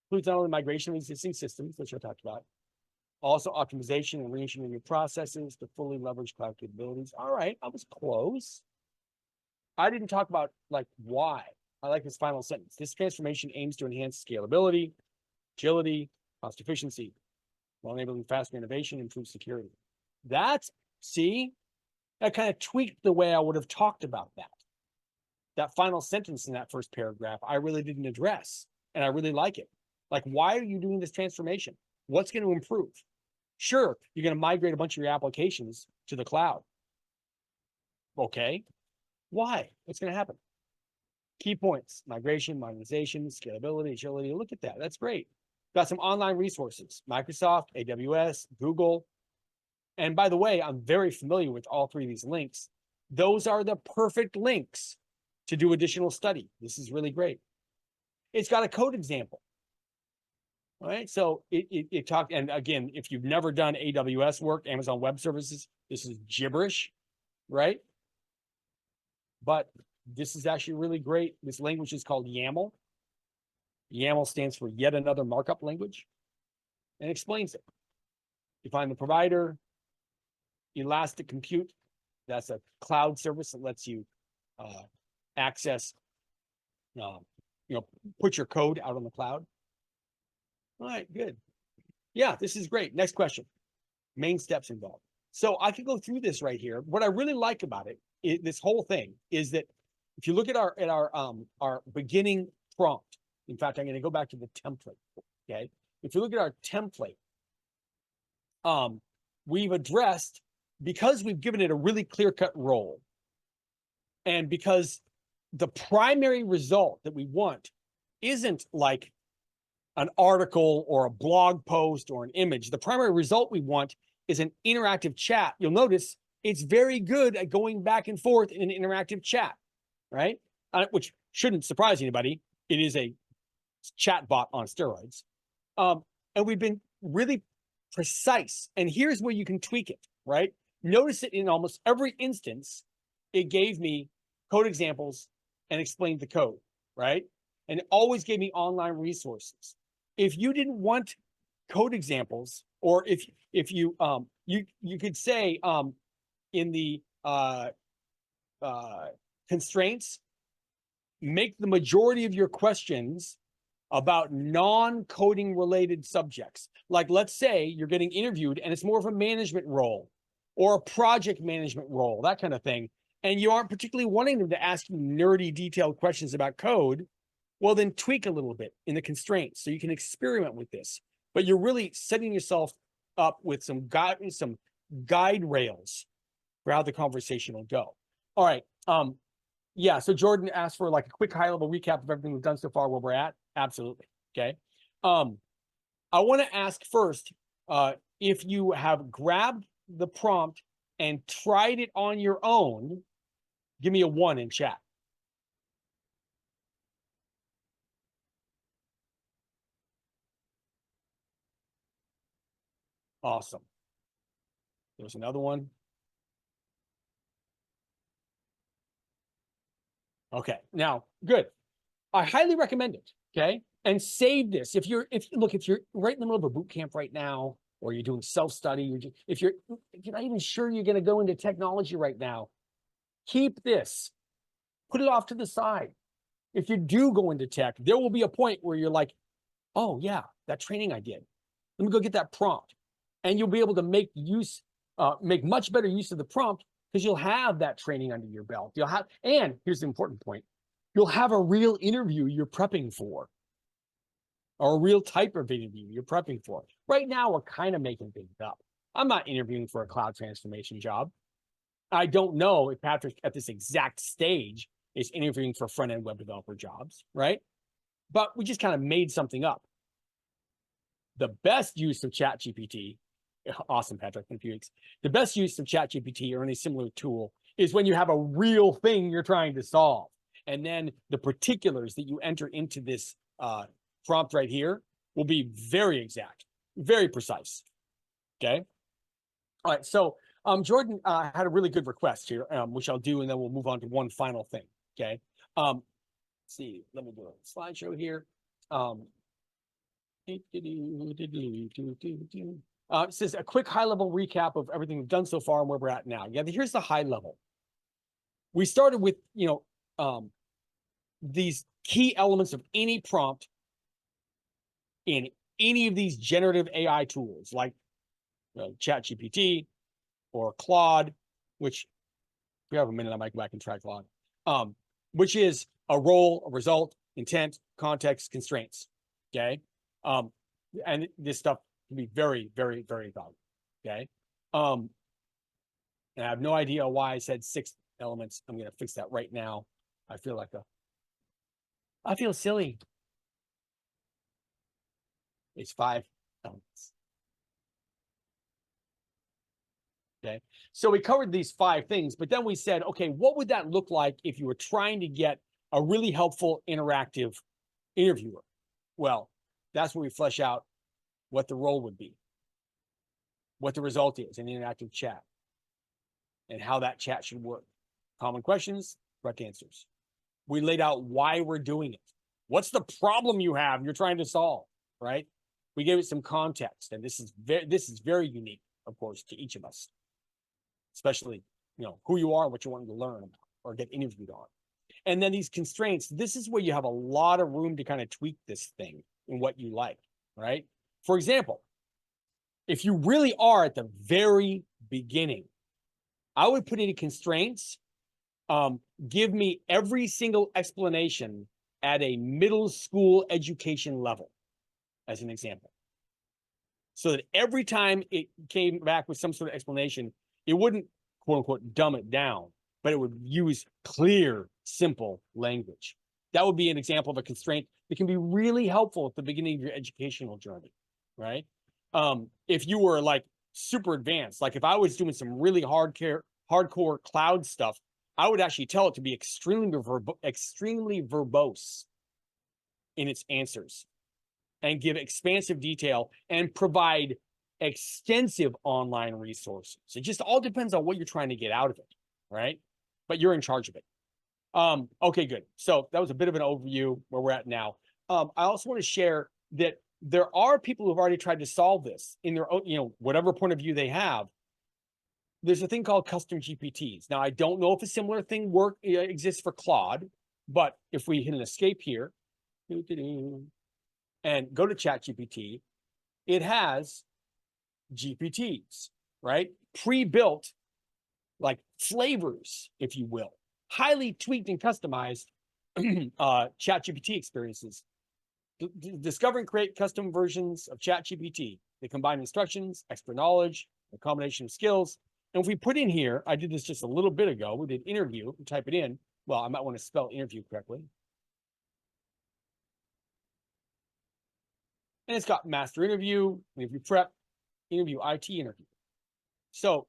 Includes not only migration of existing systems, which I talked about, also optimization and reengineering of processes to fully leverage cloud capabilities. All right, I was close. I didn't talk about like why. I like this final sentence. This transformation aims to enhance scalability, agility, cost efficiency, while enabling faster innovation and improved security. That's, see, that kind of tweaked the way I would have talked about that. That final sentence in that first paragraph, I really didn't address, and I really like it. Like, why are you doing this transformation? What's going to improve? Sure, you're going to migrate a bunch of your applications to the cloud. Okay, why? What's going to happen? Key points: migration, modernization, scalability, agility. Look at that. That's great. Got some online resources: Microsoft, AWS, Google. And by the way, I'm very familiar with all three of these links. Those are the perfect links to do additional study. This is really great. It's got a code example. All right, so it talked, and again, if you've never done AWS work, Amazon Web Services, this is gibberish, right? But this is actually really great. This language is called YAML. YAML stands for yet another markup language, and explains it. Define the provider. Elastic Compute, that's a cloud service that lets you access, put your code out on the cloud. All right, good. Yeah, this is great. Next question. Main steps involved. So I could go through this right here. What I really like about it, this whole thing, is that if you look at our beginning prompt, in fact, I'm going to go back to the template. Okay, if you look at our template, we've addressed, because we've given it a really clear-cut role, and because the primary result that we want isn't like an article or a blog post or an image. The primary result we want is an interactive chat. You'll notice it's very good at going back and forth in an interactive chat, right? which shouldn't surprise anybody. It is a chat bot on steroids. And we've been really precise. And here's where you can tweak it, right? Notice that in almost every instance, it gave me code examples and explained the code, right? And it always gave me online resources. If you didn't want code examples, or if you you could say in the constraints, make the majority of your questions about non-coding related subjects. Like, let's say you're getting interviewed and it's more of a management role or a project management role, that kind of thing, and you aren't particularly wanting them to ask you nerdy, detailed questions about code, well, then tweak a little bit in the constraints so you can experiment with this. But you're really setting yourself up with some guide rails for how the conversation will go. All right. Yeah, so Jordan asked for like a quick high-level recap of everything we've done so far, where we're at. Absolutely. Okay. I want to ask first, if you have grabbed the prompt and tried it on your own, give me a 1 in chat. Awesome. There's another one. Okay, now, good. I highly recommend it, okay? And save this. If you're right in the middle of a boot camp right now, or you're doing self-study, if you're not even sure you're going to go into technology right now, keep this. Put it off to the side. If you do go into tech, there will be a point where you're like, oh yeah, that training I did. Let me go get that prompt. And you'll be able to make much better use of the prompt because you'll have that training under your belt. And here's the important point, you'll have a real interview you're prepping for, or a real type of interview you're prepping for. Right now, we're kind of making things up. I'm not interviewing for a cloud transformation job. I don't know if Patrick at this exact stage is interviewing for front-end web developer jobs, right? But we just kind of made something up. The best use of ChatGPT, awesome, Patrick, in a few weeks. The best use of ChatGPT or any similar tool is when you have a real thing you're trying to solve. And then the particulars that you enter into this prompt right here will be very exact, very precise. Okay. All right. So Jordan had a really good request here, which I'll do, and then we'll move on to one final thing. Okay. Let's see, let me do a slideshow here. It says a quick high-level recap of everything we've done so far and where we're at now. Yeah, here's the high level. We started with, these key elements of any prompt in any of these generative AI tools, like ChatGPT or Claude, which, if we have a minute, I might go back and try Claude, which is a role, a result, intent, context, constraints. Okay. And this stuff can be very, very, very valuable. Okay. And I have no idea why I said 6 elements. I'm going to fix that right now. I feel silly. It's 5 elements. Okay. So we covered these 5 things, but then we said, okay, what would that look like if you were trying to get a really helpful interactive interviewer? Well, that's where we flesh out what the role would be, what the result is in interactive chat, and how that chat should work. Common questions, correct answers. We laid out why we're doing it. What's the problem you're trying to solve, right? We gave it some context, and this is very unique, of course, to each of us, especially who you are and what you're wanting to learn about or get interviewed on. And then these constraints, this is where you have a lot of room to kind of tweak this thing and what you like, right? For example, if you really are at the very beginning, I would put in constraints, give me every single explanation at a middle school education level, as an example. So that every time it came back with some sort of explanation, it wouldn't, quote unquote, dumb it down, but it would use clear, simple language. That would be an example of a constraint that can be really helpful at the beginning of your educational journey, right? If you were like super advanced, like if I was doing some really hardcore cloud stuff, I would actually tell it to be extremely verbose in its answers and give expansive detail and provide extensive online resources. It just all depends on what you're trying to get out of it, right? But you're in charge of it. Okay, good. So that was a bit of an overview where we're at now. I also want to share that there are people who've already tried to solve this in their own, whatever point of view they have. There's a thing called custom GPTs. Now, I don't know if a similar thing exists for Claude, but if we hit an escape here and go to ChatGPT, it has GPTs, right? Pre-built, like flavors, if you will, highly tweaked and customized ChatGPT experiences. Discover and create custom versions of ChatGPT. They combine instructions, extra knowledge, a combination of skills. And if we put in here, I did this just a little bit ago, we did interview, and type it in. Well, I might want to spell interview correctly. And it's got master interview, interview prep, interview IT interview. So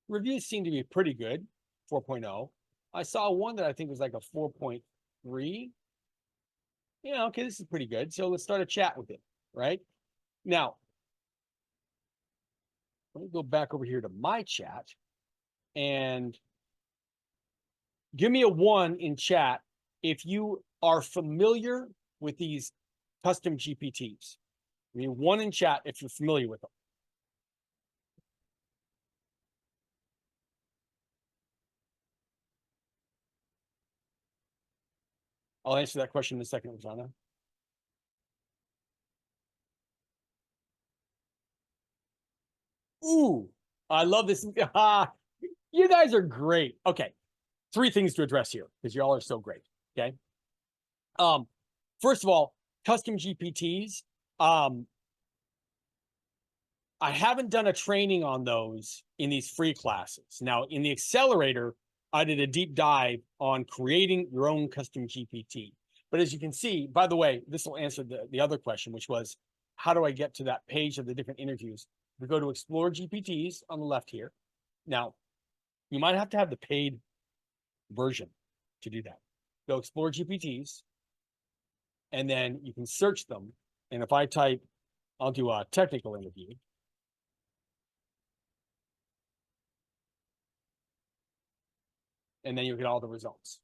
reviews seem to be pretty good, 4.0. I saw one that I think was like a 4.3. Yeah, okay, this is pretty good. So let's start a chat with it, right? Now, let me go back over here to my chat and give me a 1 in chat if you are familiar with these custom GPTs. I mean, 1 in chat if you're familiar with them. I'll answer that question in a second, Rosanna. Ooh, I love this. You guys are great. Okay, 3 things to address here because y'all are so great. Okay. First of all, custom GPTs. I haven't done a training on those in these free classes. Now, in the accelerator, I did a deep dive on creating your own custom GPT. But as you can see, by the way, this will answer the other question, which was, how do I get to that page of the different interviews? We go to Explore GPTs on the left here. Now, you might have to have the paid version to do that. Go Explore GPTs, and then you can search them. And if I type, I'll do a technical interview. And then you'll get all the results.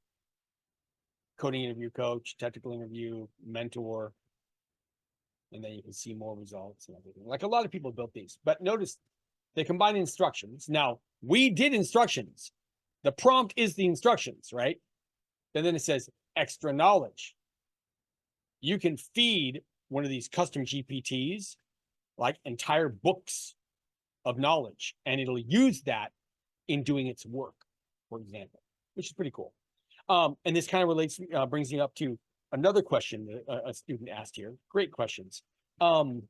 Coding interview coach, technical interview, mentor. And then you can see more results and everything. Like a lot of people built these. But notice they combine instructions. Now, we did instructions. The prompt is the instructions, right? And then it says extra knowledge. You can feed one of these custom GPTs like entire books of knowledge, and it'll use that in doing its work, for example, which is pretty cool. And this kind of relates, brings me up to another question that a student asked here. Great questions. Jordan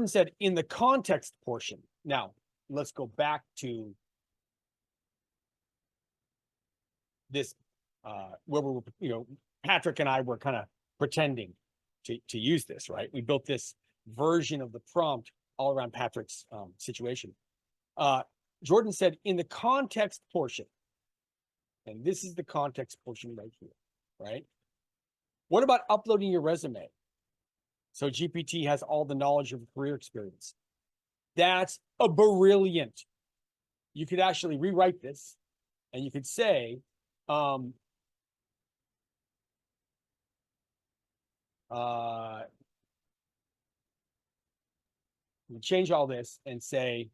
said, in the context portion. Now, let's go back to this, where we were, Patrick and I were kind of pretending to use this, right? We built this version of the prompt all around Patrick's situation. Jordan said, in the context portion, and this is the context portion right here, right? What about uploading your resume? So GPT has all the knowledge of career experience. That's a brilliant. You could actually rewrite this, and you could say, change all this and say,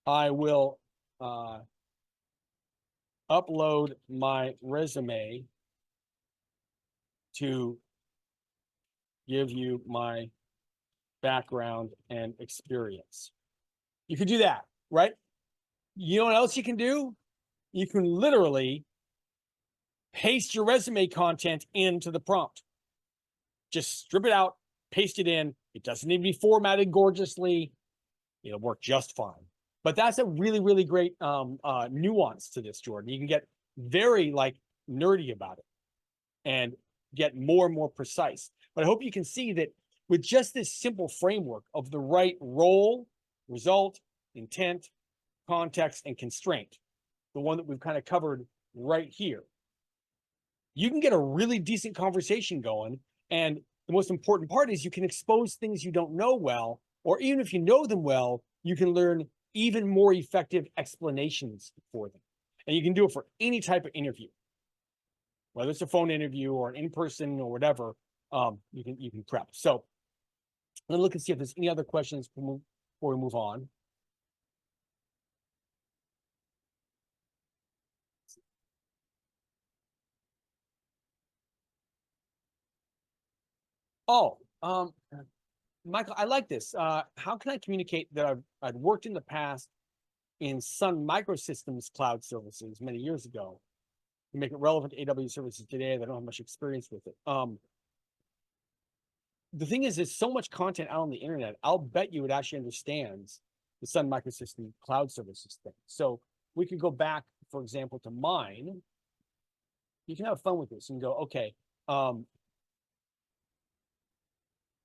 I will upload my resume to give you my background and experience. You could do that, right? You know what else you can do? You can literally paste your resume content into the prompt. Just strip it out, paste it in. It doesn't need to be formatted gorgeously. It'll work just fine. But that's a really, really great nuance to this, Jordan. You can get very nerdy about it and get more and more precise. But I hope you can see that with just this simple framework of the right role, result, intent, context, and constraint, the one that we've kind of covered right here, you can get a really decent conversation going. And the most important part is you can expose things you don't know well, or even if you know them well, you can learn even more effective explanations for them. And you can do it for any type of interview, whether it's a phone interview or an in-person or whatever. You can prep. So let's look and see if there's any other questions before we move on. Oh, Michael, I like this. How can I communicate that I'd worked in the past in Sun Microsystems cloud services many years ago to make it relevant to AWS services today? They don't have much experience with it. The thing is, there's so much content out on the internet. I'll bet you it actually understands the Sun Microsystems cloud services thing. So we could go back, for example, to mine. You can have fun with this and go, okay,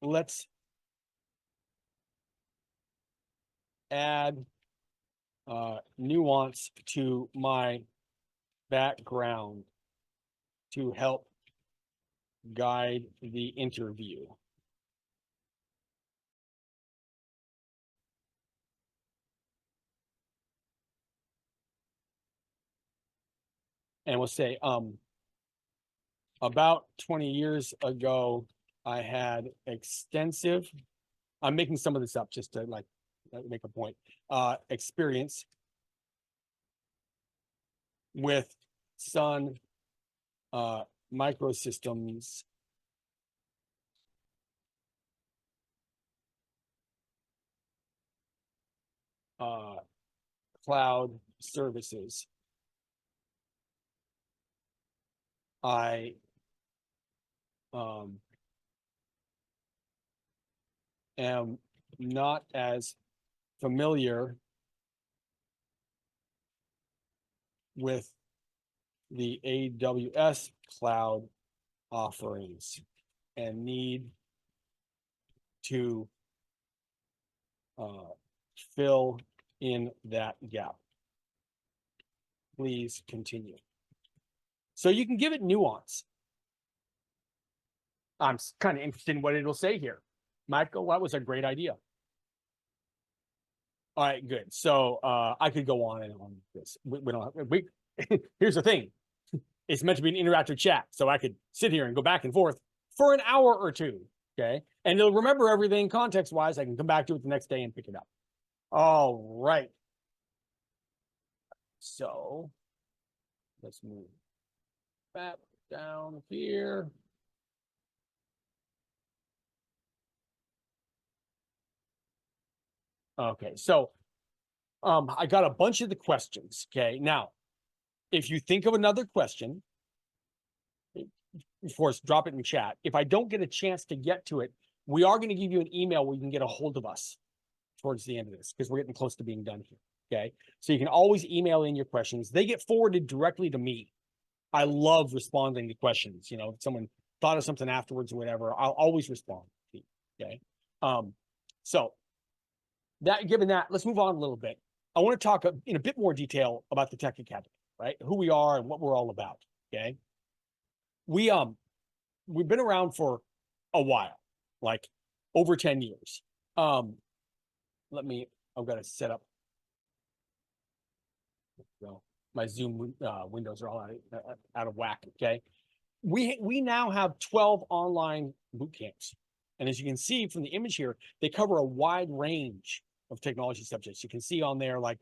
let's add nuance to my background to help guide the interview. And we'll say, about 20 years ago, I had extensive, I'm making some of this up just to like make a point, experience with Sun Microsystems cloud services. I am not as familiar with the AWS cloud offerings and need to fill in that gap. Please continue. So you can give it nuance. I'm kind of interested in what it'll say here. Michael, that was a great idea. All right, good. So I could go on and on this. We don't have, here's the thing. It's meant to be an interactive chat. So I could sit here and go back and forth for an hour or two. Okay. And you'll remember everything context-wise. I can come back to it the next day and pick it up. All right. So let's move back down here. Okay, so I got a bunch of the questions. Okay, now, if you think of another question, of course, drop it in chat. If I don't get a chance to get to it, we are going to give you an email where you can get a hold of us towards the end of this, because we're getting close to being done here. Okay, so you can always email in your questions. They get forwarded directly to me. I love responding to questions. You know, if someone thought of something afterwards or whatever, I'll always respond. Okay, so that given that, let's move on a little bit. I want to talk in a bit more detail about the Tech Academy, right? Who we are and what we're all about. Okay, we've been around for a while, like over 10 years. I've got to set up. So my Zoom windows are all out of whack. Okay, we now have 12 online boot camps, and as you can see from the image here, they cover a wide range of technology subjects. You can see on there like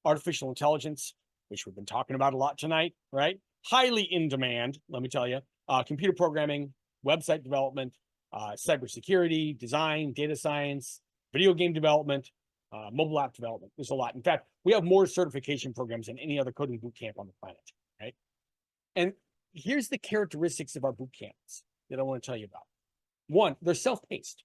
artificial intelligence, which we've been talking about a lot tonight, right? Highly in demand, let me tell you. Computer programming, website development, cybersecurity, design, data science, video game development, mobile app development. There's a lot. In fact, we have more certification programs than any other coding boot camp on the planet, right? And here's the characteristics of our boot camps that I want to tell you about. One, they're self-paced,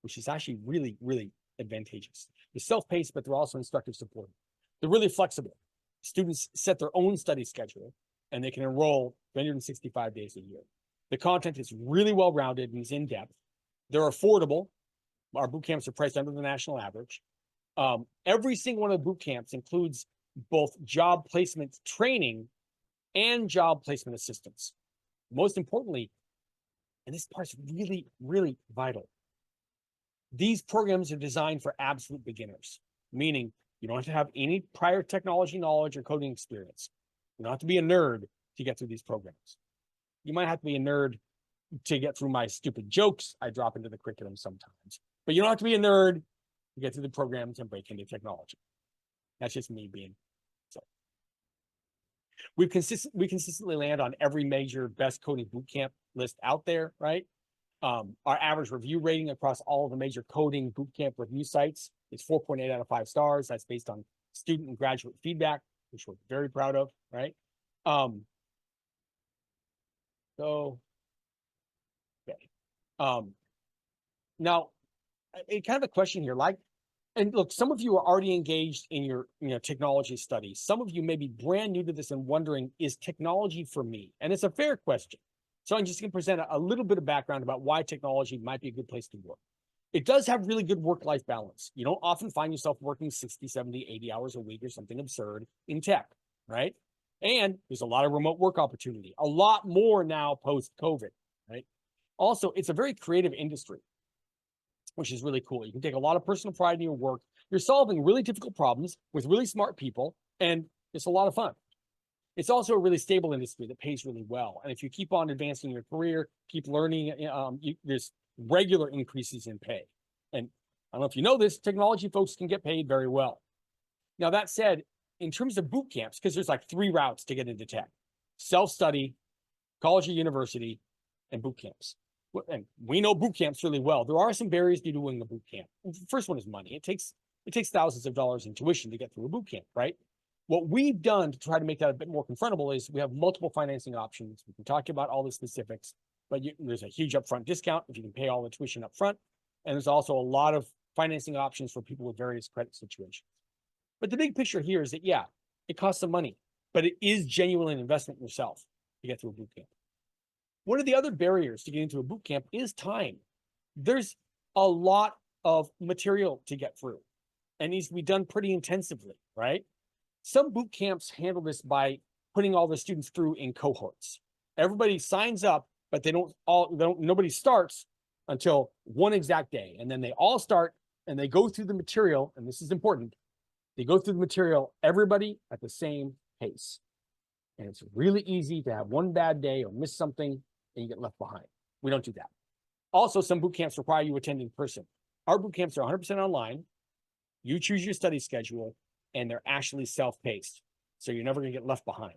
which is actually really, really advantageous. They're self-paced, but they're also instructor supported. They're really flexible. Students set their own study schedule, and they can enroll 365 days a year. The content is really well-rounded and is in-depth. They're affordable. Our boot camps are priced under the national average. Every single one of the boot camps includes both job placement training and job placement assistance. Most importantly, and this part's really, really vital, these programs are designed for absolute beginners, meaning you don't have to have any prior technology knowledge or coding experience. You don't have to be a nerd to get through these programs. You might have to be a nerd to get through my stupid jokes I drop into the curriculum sometimes, but you don't have to be a nerd to get through the programs and break into technology. That's just me being so. We consistently land on every major best coding bootcamp list out there, right? Our average review rating across all of the major coding bootcamp review sites is 4.8 out of 5 stars. That's based on student and graduate feedback, which we're very proud of, right? So, okay. Now, kind of a question here, like, and look, some of you are already engaged in your technology studies. Some of you may be brand new to this and wondering, is technology for me? And it's a fair question. So I'm just going to present a little bit of background about why technology might be a good place to work. It does have really good work-life balance. You don't often find yourself working 60, 70, 80 hours a week or something absurd in tech, right? And there's a lot of remote work opportunity, a lot more now post-COVID, right? Also, it's a very creative industry, which is really cool. You can take a lot of personal pride in your work. You're solving really difficult problems with really smart people, and it's a lot of fun. It's also a really stable industry that pays really well. And if you keep on advancing your career, keep learning, there's regular increases in pay. And I don't know if you know this, technology folks can get paid very well. Now, that said, in terms of boot camps, because there's like 3 routes to get into tech: self-study, college or university, and boot camps. And we know boot camps really well. There are some barriers to doing a boot camp. The first one is money. It takes thousands of dollars in tuition to get through a boot camp, right? What we've done to try to make that a bit more confrontable is we have multiple financing options. We can talk about all the specifics, but there's a huge upfront discount if you can pay all the tuition up front. And there's also a lot of financing options for people with various credit situations. But the big picture here is that, yeah, it costs some money, but it is genuinely an investment in yourself to get through a boot camp. One of the other barriers to get into a boot camp is time. There's a lot of material to get through and needs to be done pretty intensively, right? Some boot camps handle this by putting all the students through in cohorts. Everybody signs up, but nobody starts until one exact day. And then they all start and they go through the material, and this is important. They go through the material, everybody at the same pace. And it's really easy to have one bad day or miss something and you get left behind. We don't do that. Also, some boot camps require you attend in person. Our boot camps are 100% online. You choose your study schedule, and they're actually self-paced. So you're never going to get left behind.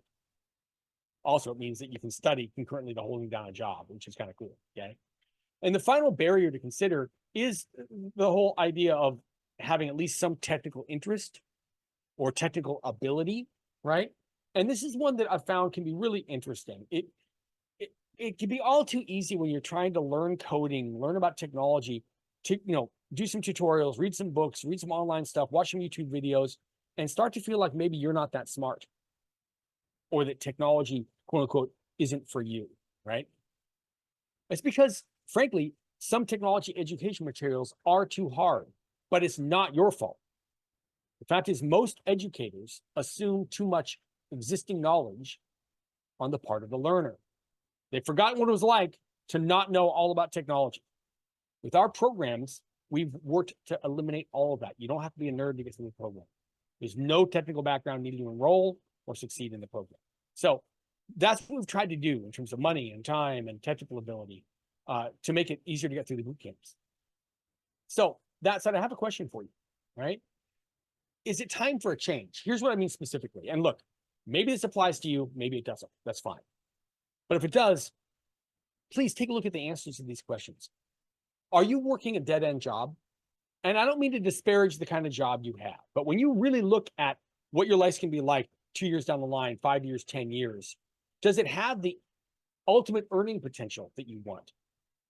Also, it means that you can study concurrently to holding down a job, which is kind of cool, okay? And the final barrier to consider is the whole idea of having at least some technical interest or technical ability, right? And this is one that I've found can be really interesting. It can be all too easy when you're trying to learn coding, learn about technology, to do some tutorials, read some books, read some online stuff, watch some YouTube videos, and start to feel like maybe you're not that smart, or that technology, quote unquote, isn't for you, right? It's because, frankly, some technology education materials are too hard, but it's not your fault. The fact is, most educators assume too much existing knowledge on the part of the learner. They've forgotten what it was like to not know all about technology. With our programs, we've worked to eliminate all of that. You don't have to be a nerd to get through the program. There's no technical background needed to enroll or succeed in the program. So that's what we've tried to do in terms of money and time and technical ability to make it easier to get through the boot camps. So that said, I have a question for you, right? Is it time for a change? Here's what I mean specifically. And look, maybe this applies to you, maybe it doesn't. That's fine. But if it does, please take a look at the answers to these questions. Are you working a dead-end job? And I don't mean to disparage the kind of job you have, but when you really look at what your life can be like 2 years down the line, 5 years, 10 years, does it have the ultimate earning potential that you want?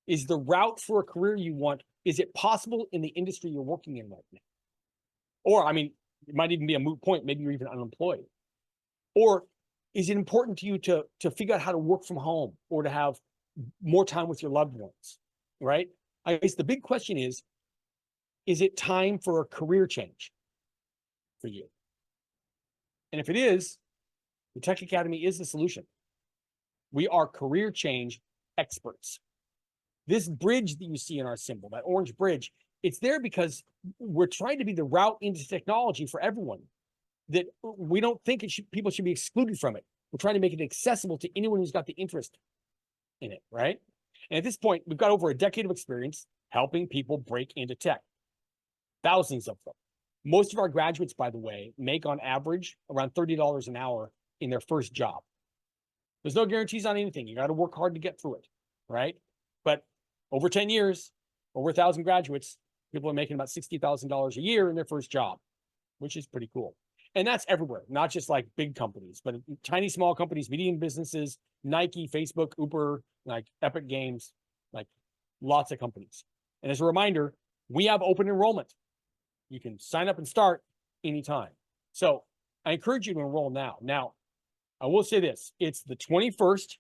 Is the route for a career you want, is it possible in the industry you're working in right now? Or, I mean, it might even be a moot point. Maybe you're even unemployed. Or is it important to you to figure out how to work from home or to have more time with your loved ones, right? I guess the big question is it time for a career change? for you? And if it is, the Tech Academy is the solution. We are career change experts. This bridge that you see in our symbol, that orange bridge, it's there because we're trying to be the route into technology for everyone. That we don't think people should be excluded from it. We're trying to make it accessible to anyone who's got the interest in it, right? And at this point, we've got over a decade of experience helping people break into tech. Thousands of them. Most of our graduates, by the way, make on average around $30 an hour in their first job. There's no guarantees on anything. You got to work hard to get through it, right? But over 10 years, over 1,000 graduates, people are making about $60,000 a year in their first job, which is pretty cool. And that's everywhere, not just like big companies, but tiny, small companies, medium businesses, Nike, Facebook, Uber, like Epic Games, like lots of companies. And as a reminder, we have open enrollment. You can sign up and start anytime. So I encourage you to enroll now. Now, I will say this, it's the 21st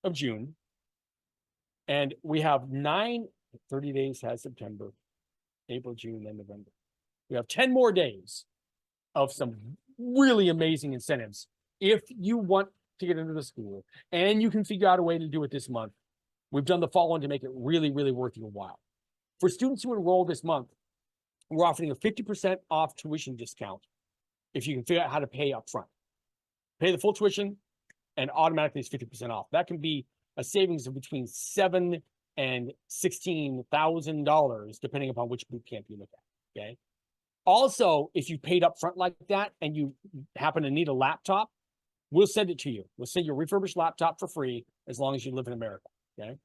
of June, and we have 30 days has September, April, June, then November. We have 10 more days of some really amazing incentives. If you want to get into the school and you can figure out a way to do it this month, we've done the following to make it really, really worth your while. For students who enroll this month, we're offering a 50% off tuition discount if you can figure out how to pay up front. Pay the full tuition and automatically it's 50% off. That can be a savings of between $7,000 and $16,000, depending upon which boot camp you look at, okay? Also, if you paid up front like that and you happen to need a laptop, we'll send it to you. We'll send you a refurbished laptop for free as long as you live in America, okay?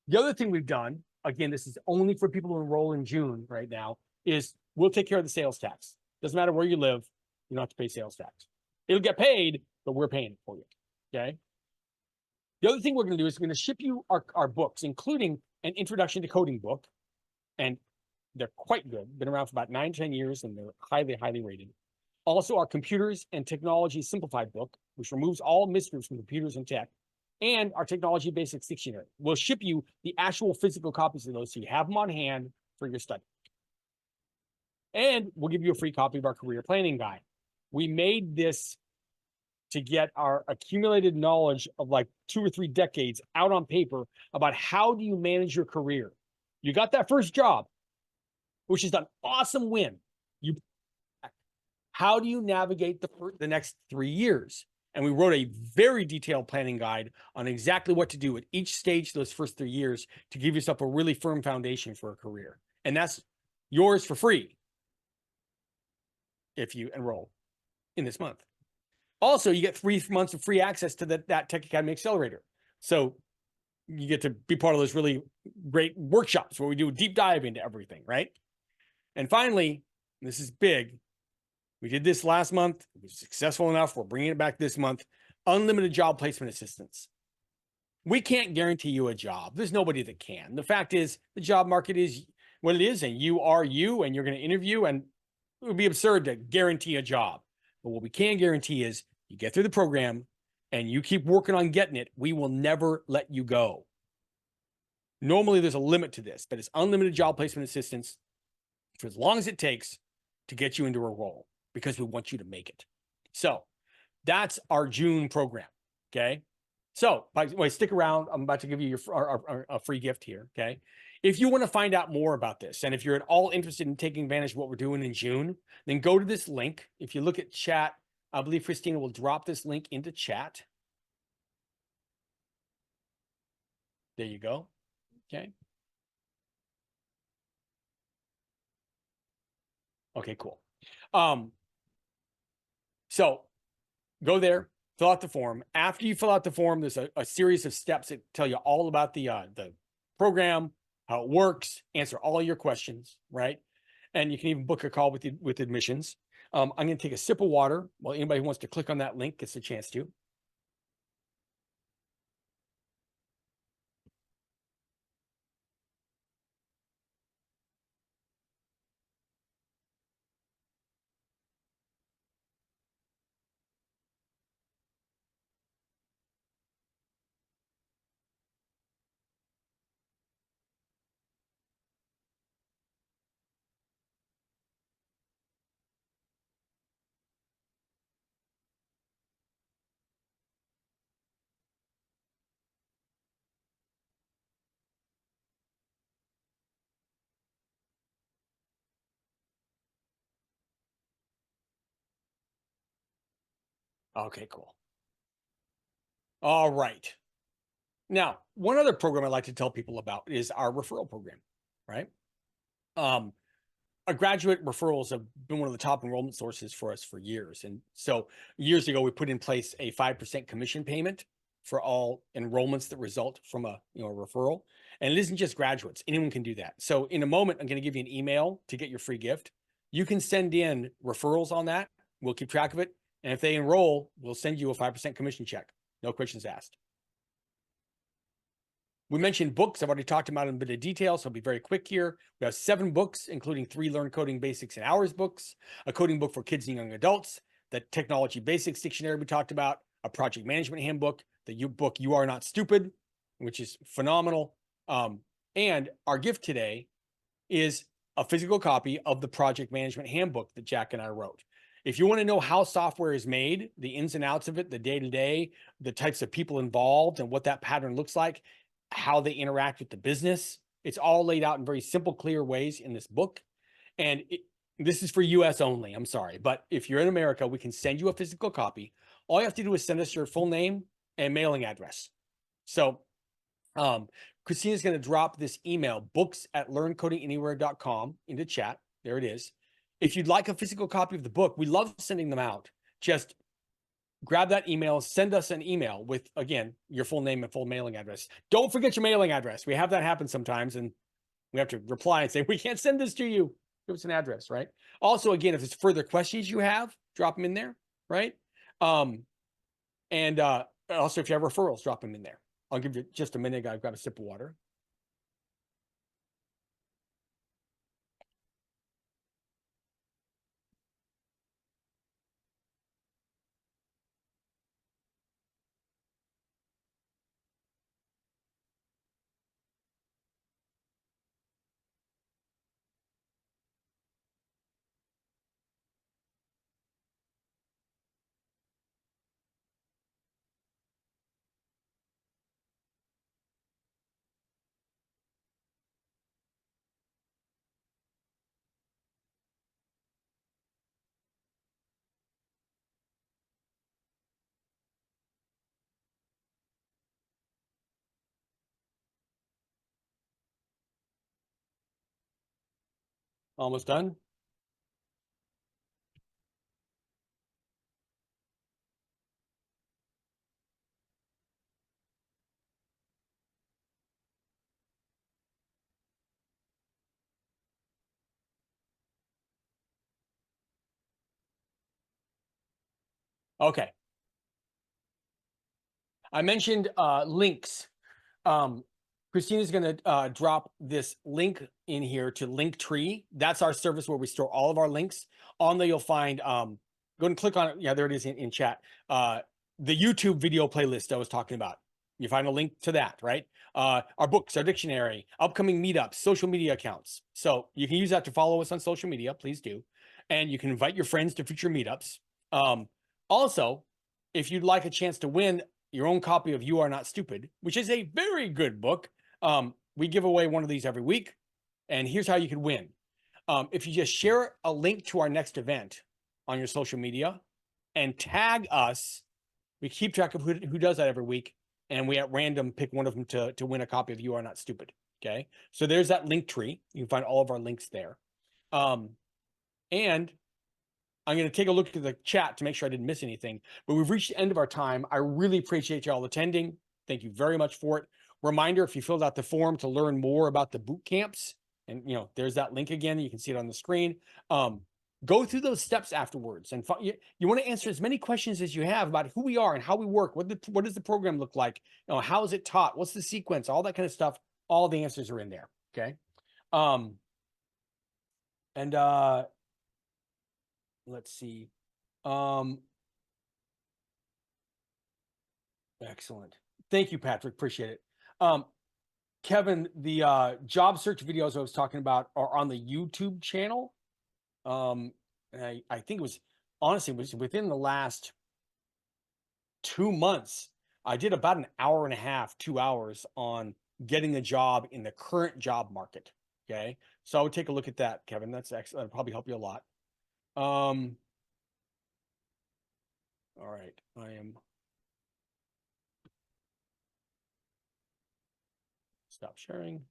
The other thing we've done, again, this is only for people who enroll in June right now, is we'll take care of the sales tax. Doesn't matter where you live, you don't have to pay sales tax. It'll get paid, but we're paying it for you, okay? The other thing we're going to do is we're going to ship you our books, including an introduction to coding book, and they're quite good. Been around for about 9-10 years, and they're highly, highly rated. Also, our Computers and Technology Simplified book, which removes all mysteries from computers and tech, and our Technology Basics Dictionary. We'll ship you the actual physical copies of those so you have them on hand for your study. And we'll give you a free copy of our career planning guide. We made this to get our accumulated knowledge of like 2 or 3 decades out on paper about how do you manage your career. You got that first job, which is an awesome win. How do you navigate the next 3 years? And we wrote a very detailed planning guide on exactly what to do at each stage of those first 3 years to give yourself a really firm foundation for a career. And that's yours for free if you enroll in this month. Also, you get 3 months of free access to that Tech Academy Accelerator. So you get to be part of those really great workshops where we do a deep dive into everything, right? And finally, this is big. We did this last month. It was successful enough. We're bringing it back this month. Unlimited job placement assistance. We can't guarantee you a job. There's nobody that can. The fact is, the job market is what it is, and you are you, and you're going to interview, and it would be absurd to guarantee a job. But what we can guarantee is you get through the program and you keep working on getting it, we will never let you go. Normally, there's a limit to this, but it's unlimited job placement assistance for as long as it takes to get you into a role because we want you to make it. So that's our June program, okay? So, by the way, stick around. I'm about to give you a free gift here, okay? If you want to find out more about this, and if you're at all interested in taking advantage of what we're doing in June, then go to this link. If you look at chat, I believe Christina will drop this link into chat. There you go, okay? Okay, cool. So go there, fill out the form. After you fill out the form, there's a series of steps that tell you all about the program, how it works, answer all your questions, right? And you can even book a call with admissions. I'm going to take a sip of water while anybody who wants to click on that link gets a chance to. Okay, cool. All right. Now, one other program I like to tell people about is our referral program, right? Um, our graduate referrals have been one of the top enrollment sources for us for years. And so years ago, we put in place a 5% commission payment for all enrollments that result from a referral. And it isn't just graduates, anyone can do that. So in a moment, I'm going to give you an email to get your free gift. You can send in referrals on that. We'll keep track of it. And if they enroll, we'll send you a 5% commission check. No questions asked. We mentioned books. I've already talked about in a bit of detail, so I'll be very quick here. We have 7 books, including 3 Learn Coding Basics in Hours books, a coding book for kids and young adults, the Technology Basics Dictionary we talked about, a project management handbook, the book You Are Not Stupid, which is phenomenal. And our gift today is a physical copy of the project management handbook that Jack and I wrote. If you want to know how software is made, the ins and outs of it, the day-to-day, the types of people involved and what that pattern looks like, how they interact with the business, it's all laid out in very simple, clear ways in this book. And this is for US only, I'm sorry. But if you're in America, we can send you a physical copy. All you have to do is send us your full name and mailing address. So Christina's going to drop this email, books@learncodinganywhere.com, into chat. There it is. If you'd like a physical copy of the book, we love sending them out. Just grab that email, send us an email with, again, your full name and full mailing address. Don't forget your mailing address. We have that happen sometimes, and we have to reply and say, we can't send this to you. Give us an address, right? Also, again, if there's further questions you have, drop them in there, right? And also, if you have referrals, drop them in there. I'll give you just a minute. I've got a sip of water. Almost done. Okay. I mentioned links. Christina's going to drop this link in here to Linktree. That's our service where we store all of our links. On there, you'll find, go and click on it. Yeah, there it is in chat. The YouTube video playlist I was talking about. You find a link to that, right? Our books, our dictionary, upcoming meetups, social media accounts. So you can use that to follow us on social media. Please do. And you can invite your friends to future meetups. Also, if you'd like a chance to win your own copy of You Are Not Stupid, which is a very good book, we give away one of these every week. And here's how you can win. If you just share a link to our next event on your social media and tag us, we keep track of who does that every week. And we at random pick one of them to win a copy of You Are Not Stupid. Okay. So there's that link tree. You can find all of our links there. And I'm going to take a look at the chat to make sure I didn't miss anything, but we've reached the end of our time. I really appreciate y'all attending. Thank you very much for it. Reminder, if you filled out the form to learn more about the boot camps, and there's that link again, you can see it on the screen. Go through those steps afterwards, and you want to answer as many questions as you have about who we are and how we work. What does the program look like? How is it taught? What's the sequence? All that kind of stuff. All the answers are in there. Okay. Let's see. Excellent. Thank you, Patrick. Appreciate it. Kevin, the job search videos I was talking about are on the YouTube channel. And I think it was, honestly, it was within the last 2 months. I did about an hour and a half, 2 hours on getting a job in the current job market. Okay. So I would take a look at that, Kevin. That's excellent. That'll probably help you a lot. All right, I am. Stop sharing.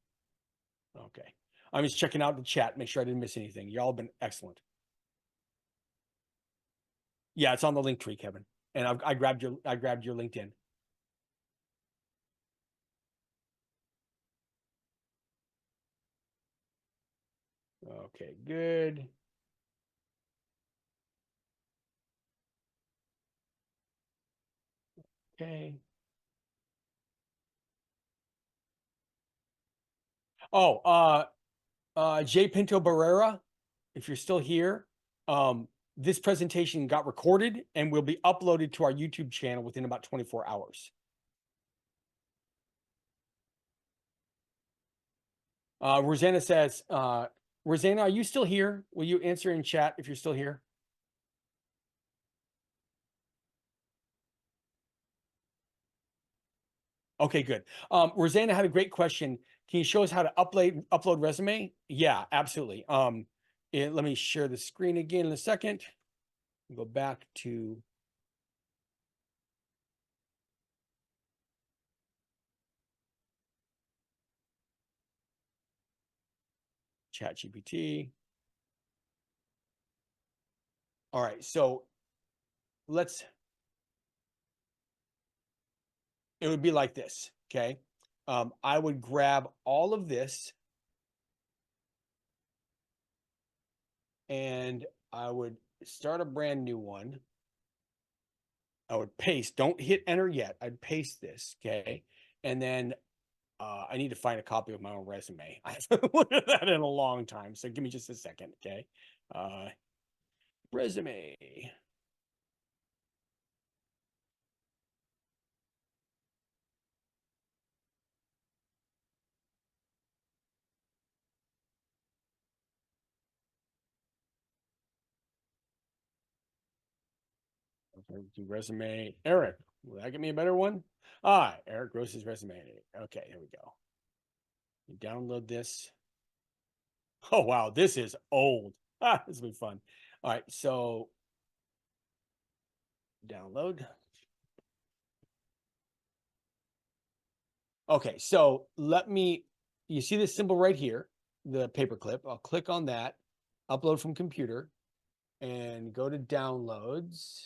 Okay. I'm just checking out the chat, make sure I didn't miss anything. Y'all have been excellent. Yeah, it's on the link tree, Kevin. And I grabbed your LinkedIn. Okay, good. Okay. Oh, Jay Pinto Barrera, if you're still here, this presentation got recorded and will be uploaded to our YouTube channel within about 24 hours. Rosanna says, Rosanna, are you still here? Will you answer in chat if you're still here? Okay, good. Rosanna had a great question. Can you show us how to upload resume? Yeah, absolutely. Let me share the screen again in a second. Go back to ChatGPT. All right, so it would be like this, okay? I would grab all of this and I would start a brand new one. I would paste, don't hit enter yet. I'd paste this, okay? And then I need to find a copy of my own resume. I haven't looked at that in a long time, so give me just a second, okay? Resume. Resume. Eric, will that give me a better one? Erik Gross's resume. Okay, here we go. You download this. Oh, wow, this is old. This will be fun. All right, so download. Okay, so you see this symbol right here, the paperclip. I'll click on that, upload from computer, and go to downloads.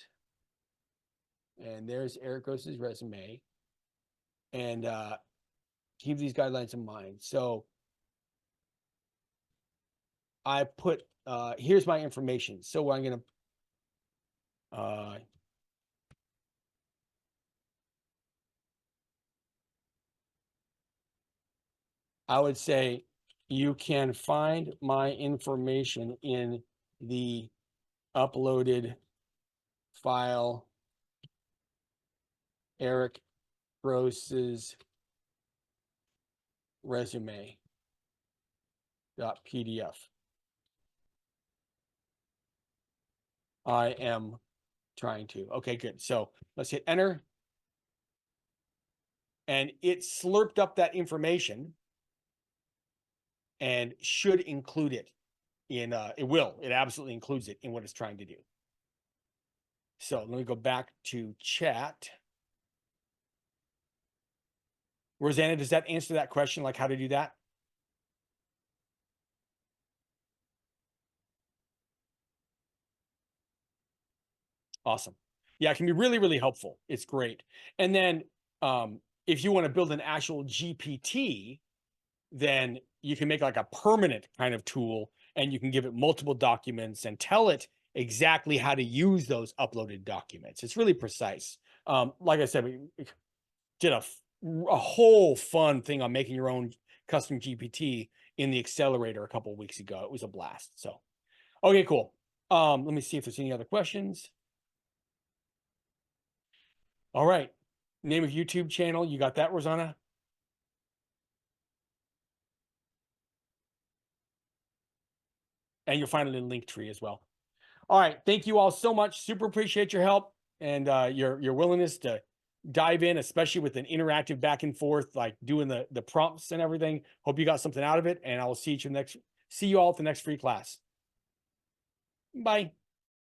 And there's Erik Gross's resume. And keep these guidelines in mind. So I put, here's my information. So I'm going to, I would say you can find my information in the uploaded file, Erik Gross's resume.pdf. I am trying to. Okay, good. So let's hit enter. And it slurped up that information and should include it in, it absolutely includes it in what it's trying to do. So let me go back to chat. Rosanna, does that answer that question? Like how to do that? Awesome. Yeah, it can be really, really helpful. It's great. And then if you want to build an actual GPT, then you can make like a permanent kind of tool and you can give it multiple documents and tell it exactly how to use those uploaded documents. It's really precise. Like I said, we did a whole fun thing on making your own custom GPT in the accelerator a couple of weeks ago. It was a blast. So, okay, cool. Let me see if there's any other questions. All right. Name of YouTube channel. You got that, Rosanna? And you'll find it in Linktree as well. All right. Thank you all so much. Super appreciate your help and your willingness to dive in, especially with an interactive back and forth, like doing the prompts and everything. Hope you got something out of it. And I will see you all at the next free class. Bye.